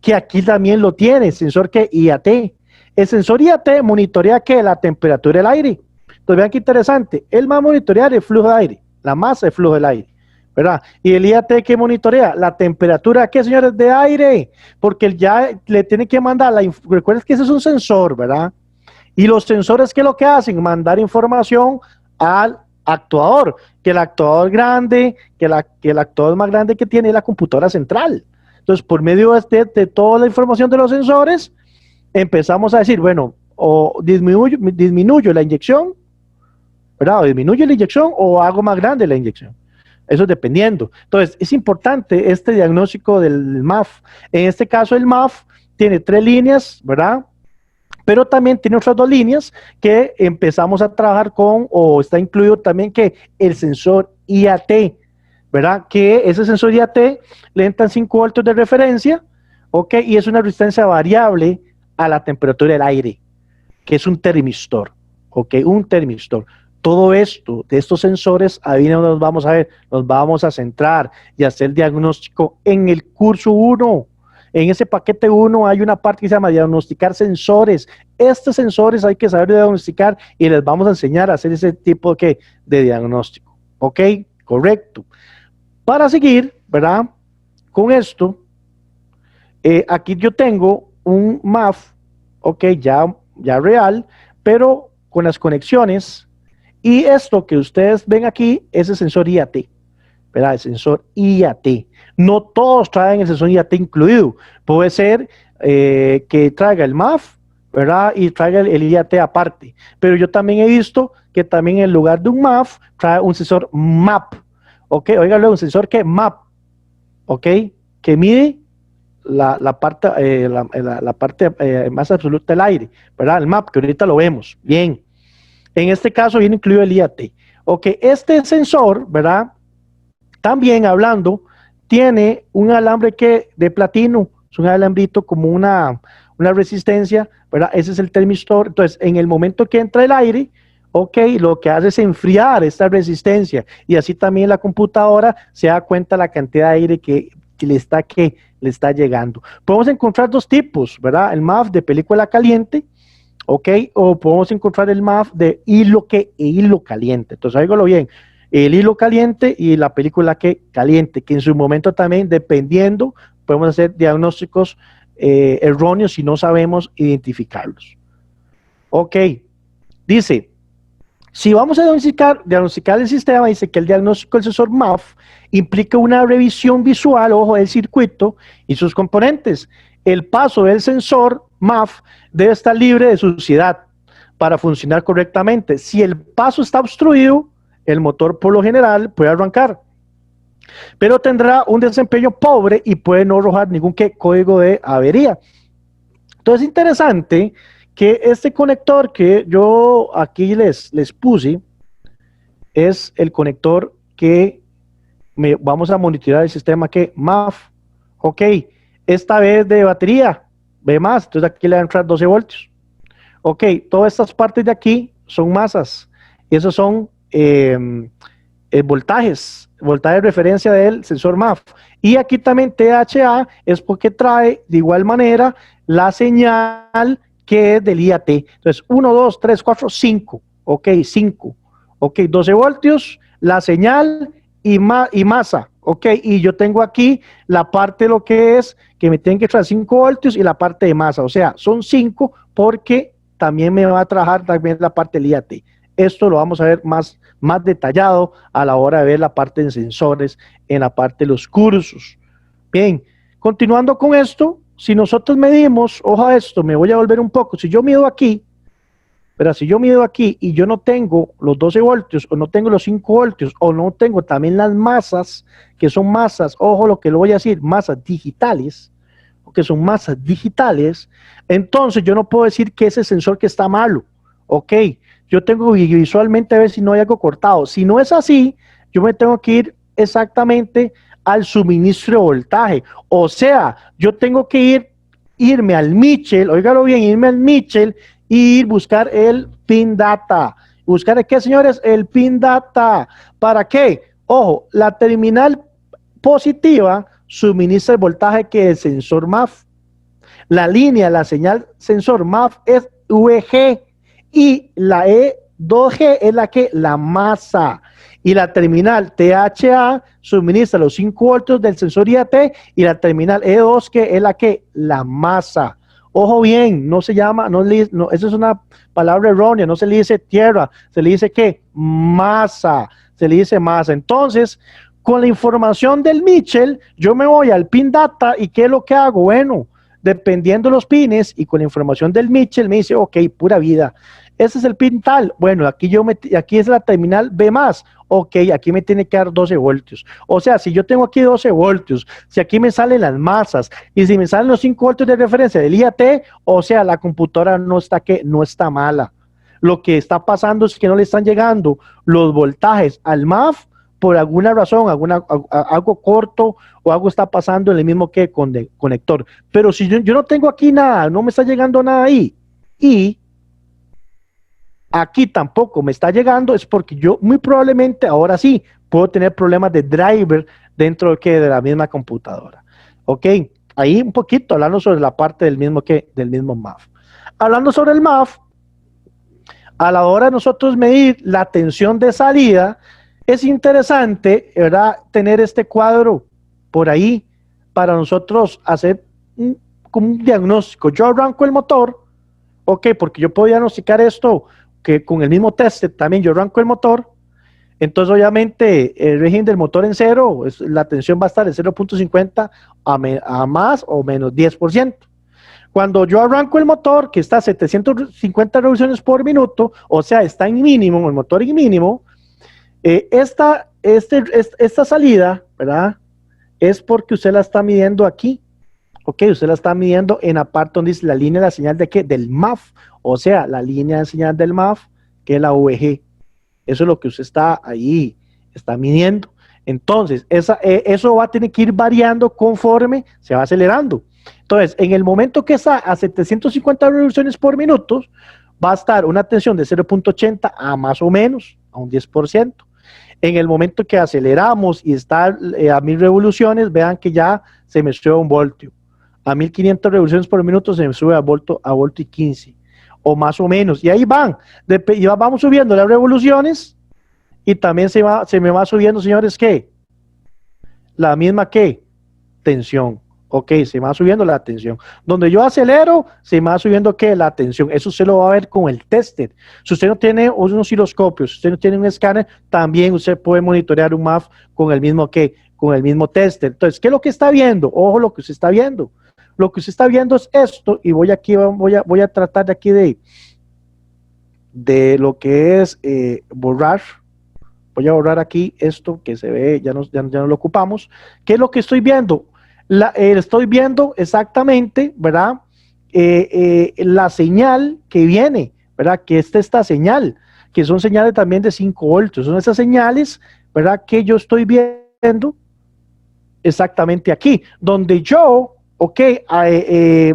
que aquí también lo tiene, sensor que IAT. El sensor IAT monitorea que la temperatura del aire. Entonces vean qué interesante, él va a monitorear el flujo de aire, la masa de flujo del aire, ¿verdad? Y el IAT que monitorea la temperatura, ¿qué, señores? De aire, porque él ya le tiene que mandar recuerden que ese es un sensor, ¿verdad? Y los sensores, ¿qué es lo que hacen? Mandar información al actuador, que el actuador grande, que el actuador más grande que tiene es la computadora central. Entonces, por medio de toda la información de los sensores, empezamos a decir, bueno, o disminuyo la inyección, ¿verdad? O disminuyo la inyección o hago más grande la inyección. Eso dependiendo. Entonces, es importante este diagnóstico del MAF. En este caso, el MAF tiene 3 líneas, ¿verdad? Pero también tiene otras 2 líneas que empezamos a trabajar con, o está incluido también que el sensor IAT, ¿verdad? Que ese sensor IAT le entran 5 voltios de referencia, ¿ok? Y es una resistencia variable a la temperatura del aire, que es un termistor, ¿ok? Un termistor. Todo esto, de estos sensores, ahí nos vamos a ver, nos vamos a centrar y hacer diagnóstico en el curso 1. En ese paquete 1 hay una parte que se llama diagnosticar sensores. Estos sensores hay que saber diagnosticar y les vamos a enseñar a hacer ese tipo de diagnóstico. ¿Ok? Correcto. Para seguir, ¿verdad? Con esto, aquí yo tengo un MAF, ok, ya real, pero con las conexiones. Y esto que ustedes ven aquí es el sensor IAT, ¿verdad? El sensor IAT. No todos traen el sensor IAT incluido. Puede ser que traiga el MAF, ¿verdad? Y traiga el IAT aparte. Pero yo también he visto que también en lugar de un MAF trae un sensor MAP. ¿Ok? Óigalo, un sensor que MAP. ¿Ok? Que mide la parte, la parte más absoluta del aire, ¿verdad? El MAP, que ahorita lo vemos. Bien. En este caso viene incluido el IAT. Ok, este sensor, ¿verdad? También hablando, tiene un alambre de platino, es un alambrito como una resistencia, ¿verdad? Ese es el termistor. Entonces, en el momento que entra el aire, ok, lo que hace es enfriar esta resistencia y así también la computadora se da cuenta de la cantidad de aire que le está llegando. Podemos encontrar 2 tipos, ¿verdad? El MAF de película caliente, ok, o podemos encontrar el MAF de hilo caliente. Entonces, óigalo bien, el hilo caliente y la película caliente, que en su momento también, dependiendo, podemos hacer diagnósticos erróneos si no sabemos identificarlos. Ok, dice, si vamos a diagnosticar el sistema, dice que el diagnóstico del sensor MAF implica una revisión visual, ojo, del circuito y sus componentes. El paso del sensor MAF debe estar libre de suciedad para funcionar correctamente. Si el paso está obstruido, el motor por lo general puede arrancar, pero tendrá un desempeño pobre y puede no arrojar ningún código de avería. Entonces es interesante que este conector que yo aquí les puse es el conector que vamos a monitorear el sistema MAF. Ok, esta vez de batería, ve más, entonces aquí le va a entrar 12 voltios. Ok, todas estas partes de aquí son masas, esos son voltajes de referencia del sensor MAF. Y aquí también THA es porque trae de igual manera la señal que es del IAT. Entonces, 1, 2, 3, 4, 5. Ok, 5. Ok, 12 voltios, la señal y masa. Ok, y yo tengo aquí la parte de lo que es que me tienen que traer 5 voltios y la parte de masa. O sea, son 5 porque también me va a trabajar también la parte del IAT. Esto lo vamos a ver más detallado a la hora de ver la parte de sensores en la parte de los cursos. Bien, continuando con esto, si nosotros medimos, ojo a esto, me voy a volver un poco, si yo mido aquí, Pero si yo mido aquí y yo no tengo los 12 voltios, o no tengo los 5 voltios, o no tengo también las masas, que son masas, ojo lo que le voy a decir, masas digitales, que son masas digitales, entonces yo no puedo decir que ese sensor que está malo. Ok, yo tengo visualmente a ver si no hay algo cortado. Si no es así, yo me tengo que ir exactamente al suministro de voltaje. O sea, yo tengo que irme al Mitchell, óigalo bien, irme al Mitchell y ir buscar el pin data. ¿Buscar el qué, señores? El pin data. ¿Para qué? Ojo, la terminal positiva suministra el voltaje que el sensor MAF. La línea, la señal sensor MAF es VG y la E2G es la masa. Y la terminal THA suministra los 5 voltios del sensor IAT y la terminal E2 que es la masa. Ojo bien, no se llama, no, esa es una palabra errónea, no se le dice tierra, se le dice ¿qué? Masa, se le dice masa. Entonces, con la información del Mitchell, yo me voy al pin data y ¿qué es lo que hago? Bueno, dependiendo de los pines y con la información del Mitchell me dice, ok, pura vida, ese es el pin tal, bueno, aquí es la terminal B+, ok, aquí me tiene que dar 12 voltios, o sea, si yo tengo aquí 12 voltios, si aquí me salen las masas, y si me salen los 5 voltios de referencia del IAT, o sea, la computadora no está mala, lo que está pasando es que no le están llegando los voltajes al MAF, por alguna razón, algo corto o algo está pasando en el mismo que conector. Pero si yo no tengo aquí nada, no me está llegando nada ahí, y aquí tampoco me está llegando, es porque yo muy probablemente ahora sí puedo tener problemas de driver dentro de la misma computadora. Ok, ahí un poquito hablando sobre la parte del mismo MAF. Hablando sobre el MAF, a la hora de nosotros medir la tensión de salida, es interesante, ¿verdad?, tener este cuadro por ahí para nosotros hacer como un diagnóstico. Yo arranco el motor, ok, porque yo puedo diagnosticar esto que con el mismo test también yo arranco el motor, entonces obviamente el régimen del motor en cero, la tensión va a estar de 0.50 a más o menos 10%. Cuando yo arranco el motor, que está a 750 revoluciones por minuto, o sea, está en mínimo, el motor en mínimo, esta salida, ¿verdad? Es porque usted la está midiendo aquí, ok, usted la está midiendo en la parte donde dice la línea de la señal de qué, del MAF, o sea, la línea de señal del MAF, que es la VG. Eso es lo que usted está midiendo. Entonces, eso va a tener que ir variando conforme se va acelerando. Entonces, en el momento que está a 750 revoluciones por minuto, va a estar una tensión de 0.80 a más o menos, a un 10%. En el momento que aceleramos y está a 1000 revoluciones, vean que ya se me sube un voltio. A 1500 revoluciones por minuto se me sube a voltio y 15, o más o menos. Y ahí vamos subiendo las revoluciones y también se me va subiendo, señores, ¿qué? La misma ¿qué? Tensión. Ok, se me va subiendo la tensión. Donde yo acelero, se me va subiendo ¿qué? La tensión. Eso usted lo va a ver con el tester. Si usted no tiene un osciloscopio, si usted no tiene un escáner, también usted puede monitorear un MAF con el mismo ¿qué? Con el mismo tester. Entonces, ¿qué es lo que está viendo? Ojo lo que usted está viendo. Lo que usted está viendo es esto, y voy a tratar de aquí de lo que es borrar. Voy a borrar aquí esto que se ve, ya no lo ocupamos. ¿Qué es lo que estoy viendo? Estoy viendo exactamente, ¿verdad? La señal que viene, ¿verdad? Que esta señal, que son señales también de 5 voltios. Son esas señales, ¿verdad? Que yo estoy viendo exactamente aquí, donde yo, ok,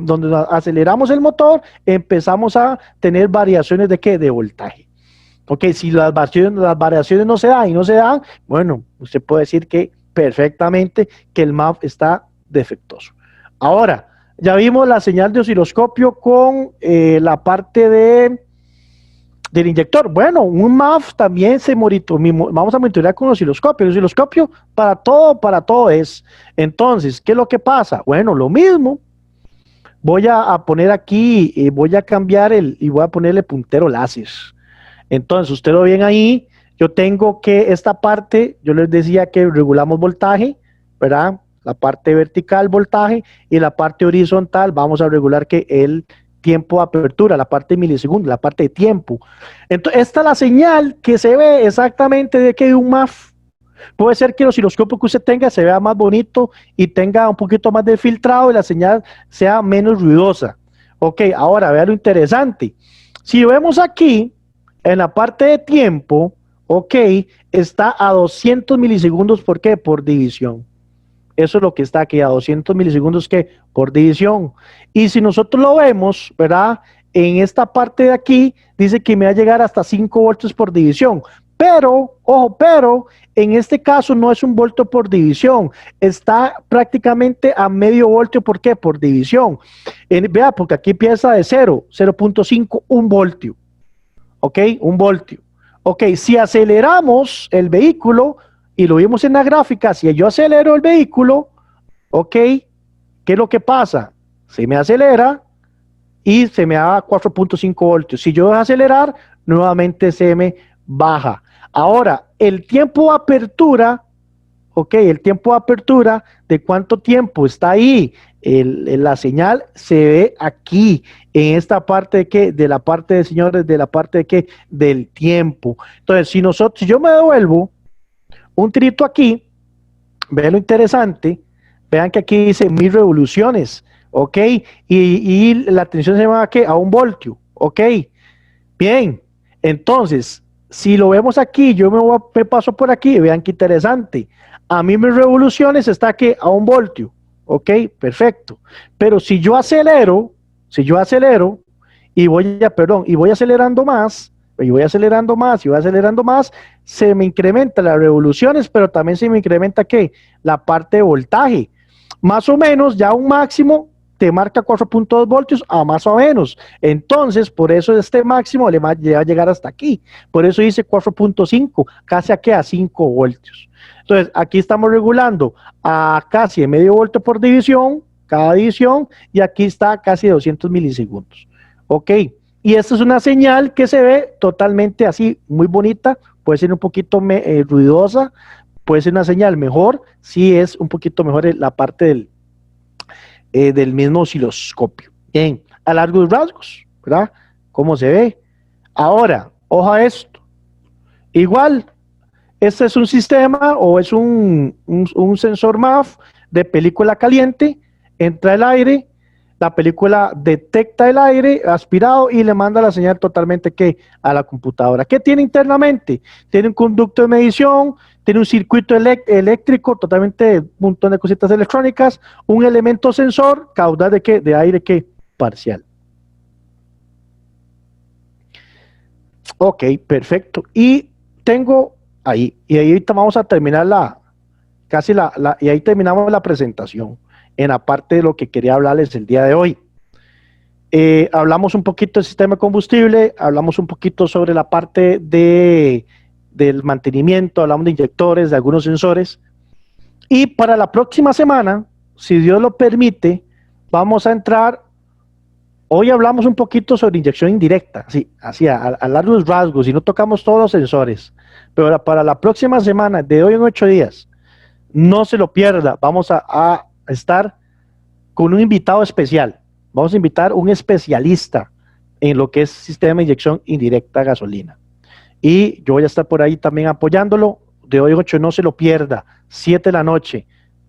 donde aceleramos el motor, empezamos a tener variaciones de ¿qué? De voltaje. Ok, si las variaciones no se dan y no se dan, bueno, usted puede decir que perfectamente que el MAF está defectuoso. Ahora, ya vimos la señal de osciloscopio con la parte del inyector. Bueno, un MAF también vamos a monitorear con osciloscopio. El osciloscopio para todo es. Entonces, ¿qué es lo que pasa? Bueno, lo mismo. Voy a poner aquí, voy a cambiar y voy a ponerle puntero láser. Entonces, usted lo ven ahí, yo tengo que esta parte, yo les decía que regulamos voltaje, ¿verdad? La parte vertical voltaje y la parte horizontal vamos a regular que tiempo de apertura, la parte de milisegundos, la parte de tiempo. Entonces, esta es la señal que se ve exactamente de que un MAF. Puede ser que el osciloscopio que usted tenga se vea más bonito y tenga un poquito más de filtrado y la señal sea menos ruidosa. Ok, ahora vea lo interesante. Si vemos aquí, en la parte de tiempo, ok, está a 200 milisegundos, ¿por qué? Por división. Eso es lo que está aquí, a 200 milisegundos que por división. Y si nosotros lo vemos, ¿verdad? En esta parte de aquí, dice que me va a llegar hasta 5 voltios por división. Pero, ojo, pero en este caso no es un voltio por división, está prácticamente a medio voltio, ¿por qué? Por división. Vea, porque aquí empieza de 0, 0.5, 1 voltio. ¿Ok? 1 voltio. Ok, si aceleramos el vehículo, y lo vimos en la gráfica, si yo acelero el vehículo, ok, ¿qué es lo que pasa? Se me acelera y se me da 4.5 voltios. Si yo dejo de acelerar, nuevamente se me baja. Ahora, el tiempo de apertura, ok, el tiempo de apertura, ¿de cuánto tiempo está ahí? La señal se ve aquí, en esta parte de qué, de la parte de señores, de la parte de qué, del tiempo. Entonces, si yo me devuelvo un tirito aquí, vean lo interesante, vean que aquí dice 1000 revoluciones, ok, y la tensión se va a qué, a 1 voltio, ok, bien, entonces, si lo vemos aquí, me paso por aquí, vean qué interesante, a 1000 revoluciones está que a 1 voltio, ok, perfecto, pero si yo acelero y voy acelerando más, y voy acelerando más, y voy acelerando más, se me incrementa las revoluciones, pero también se me incrementa ¿qué? La parte de voltaje. Más o menos, ya un máximo te marca 4.2 voltios a más o menos. Entonces, por eso este máximo le va a llegar hasta aquí. Por eso dice 4.5, casi a 5 voltios. Entonces, aquí estamos regulando a casi medio voltio por división, cada división, y aquí está casi 200 milisegundos. Ok. Y esta es una señal que se ve totalmente así, muy bonita, puede ser un poquito ruidosa, puede ser una señal mejor, si es un poquito mejor la parte del mismo osciloscopio. Bien, a largos rasgos, ¿verdad? ¿Cómo se ve? Ahora, ojo a esto. Igual, este es un sistema o es un sensor MAF de película caliente, entra el aire, la película detecta el aire aspirado y le manda la señal totalmente a la computadora. ¿Qué tiene internamente? Tiene un conducto de medición, tiene un circuito eléctrico, totalmente un montón de cositas electrónicas, un elemento sensor, caudal de ¿qué? De aire parcial. Ok, perfecto. Y tengo ahí, y ahí vamos a terminar y ahí terminamos la presentación en la parte de lo que quería hablarles el día de hoy. Hablamos un poquito del sistema de combustible, hablamos un poquito sobre la parte del mantenimiento, hablamos de inyectores, de algunos sensores, y para la próxima semana, si Dios lo permite, vamos a entrar, hoy hablamos un poquito sobre inyección indirecta, así a largos rasgos, y no tocamos todos los sensores, pero para la próxima semana, de hoy en 8 días, no se lo pierda, vamos a estar con un invitado especial. Vamos a invitar un especialista en lo que es sistema de inyección indirecta a gasolina. Y yo voy a estar por ahí también apoyándolo. De hoy 8 no se lo pierda, 7 de la noche.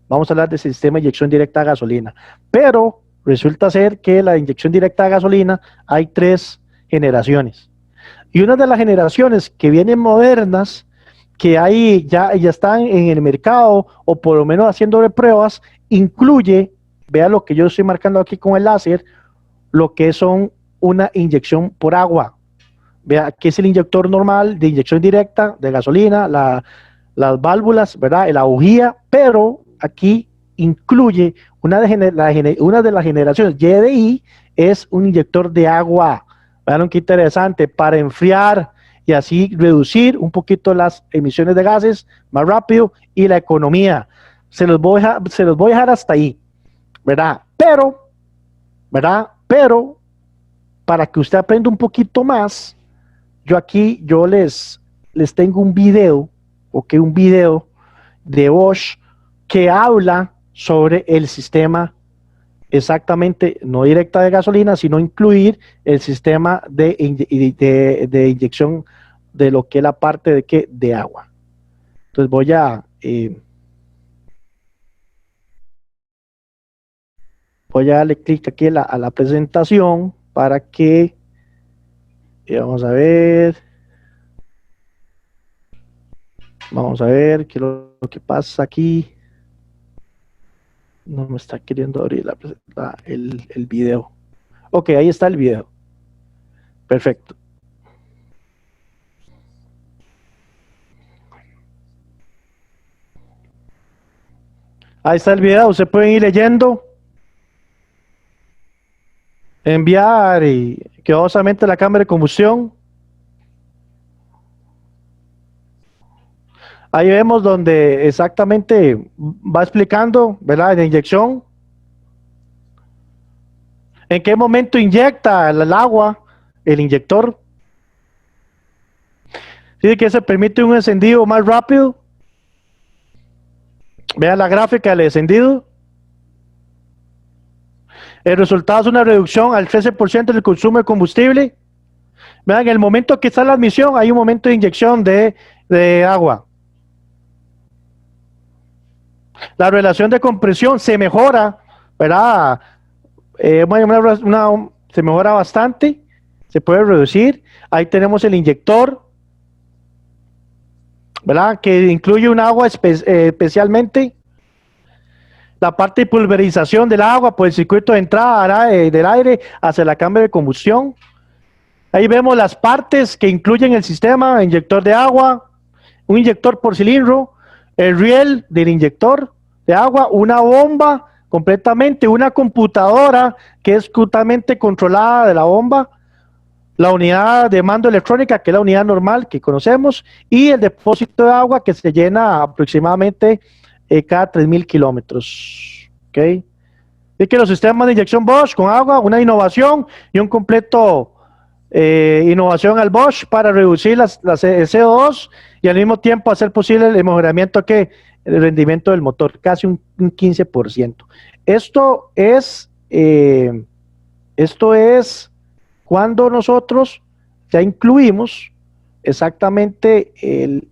Vamos a hablar de sistema de inyección directa a gasolina. Pero resulta ser que la inyección directa a gasolina hay 3 generaciones. Y una de las generaciones que vienen modernas, que hay ya están en el mercado o por lo menos haciendo pruebas, incluye, vea lo que yo estoy marcando aquí con el láser, lo que son una inyección por agua. Vea que es el inyector normal de inyección directa de gasolina, las válvulas, ¿verdad? La bujía, pero aquí incluye una de las generaciones YDI, es un inyector de agua. Vean qué interesante, para enfriar y así reducir un poquito las emisiones de gases más rápido y la economía. Se los voy a dejar hasta ahí, ¿verdad? Pero, para que usted aprenda un poquito más, yo les tengo un video, un video de Bosch que habla sobre el sistema exactamente, no directa de gasolina, sino incluir el sistema de inyección de lo que es la parte de, ¿qué? De agua. Entonces voy a darle clic aquí a la presentación para que, vamos a ver, qué es lo que pasa aquí. No me está queriendo abrir el video. Ok, ahí está el video. Perfecto. Ahí está el video, usted puede ir leyendo, enviar y cuidadosamente la cámara de combustión. Ahí vemos donde exactamente va explicando, ¿verdad? La inyección, en qué momento inyecta el agua, el inyector. Dice que se permite un encendido más rápido. Vean la gráfica del encendido. El resultado es una reducción al 13% del consumo de combustible. Vean, en el momento que está la admisión, hay un momento de inyección de agua. La relación de compresión se mejora, ¿verdad? Se mejora bastante, se puede reducir. Ahí tenemos el inyector, ¿verdad? Que incluye un agua especialmente. La parte de pulverización del agua por el circuito de entrada del aire hacia la cámara de combustión. Ahí vemos las partes que incluyen el sistema, inyector de agua, un inyector por cilindro, el riel del inyector de agua, una bomba completamente, una computadora que es totalmente controlada de la bomba, la unidad de mando electrónica, que es la unidad normal que conocemos, y el depósito de agua que se llena aproximadamente cada 3.000 kilómetros. ¿Okay? Y que los sistemas de inyección Bosch con agua, una innovación y un completo innovación al Bosch para reducir el CO2 y al mismo tiempo hacer posible el mejoramiento el rendimiento del motor, casi un 15%. Esto es cuando nosotros ya incluimos exactamente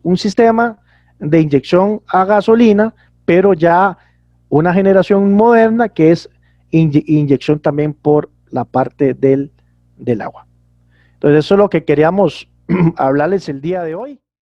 un sistema de inyección a gasolina, pero ya una generación moderna que es inyección también por la parte del agua. Entonces eso es lo que queríamos hablarles el día de hoy.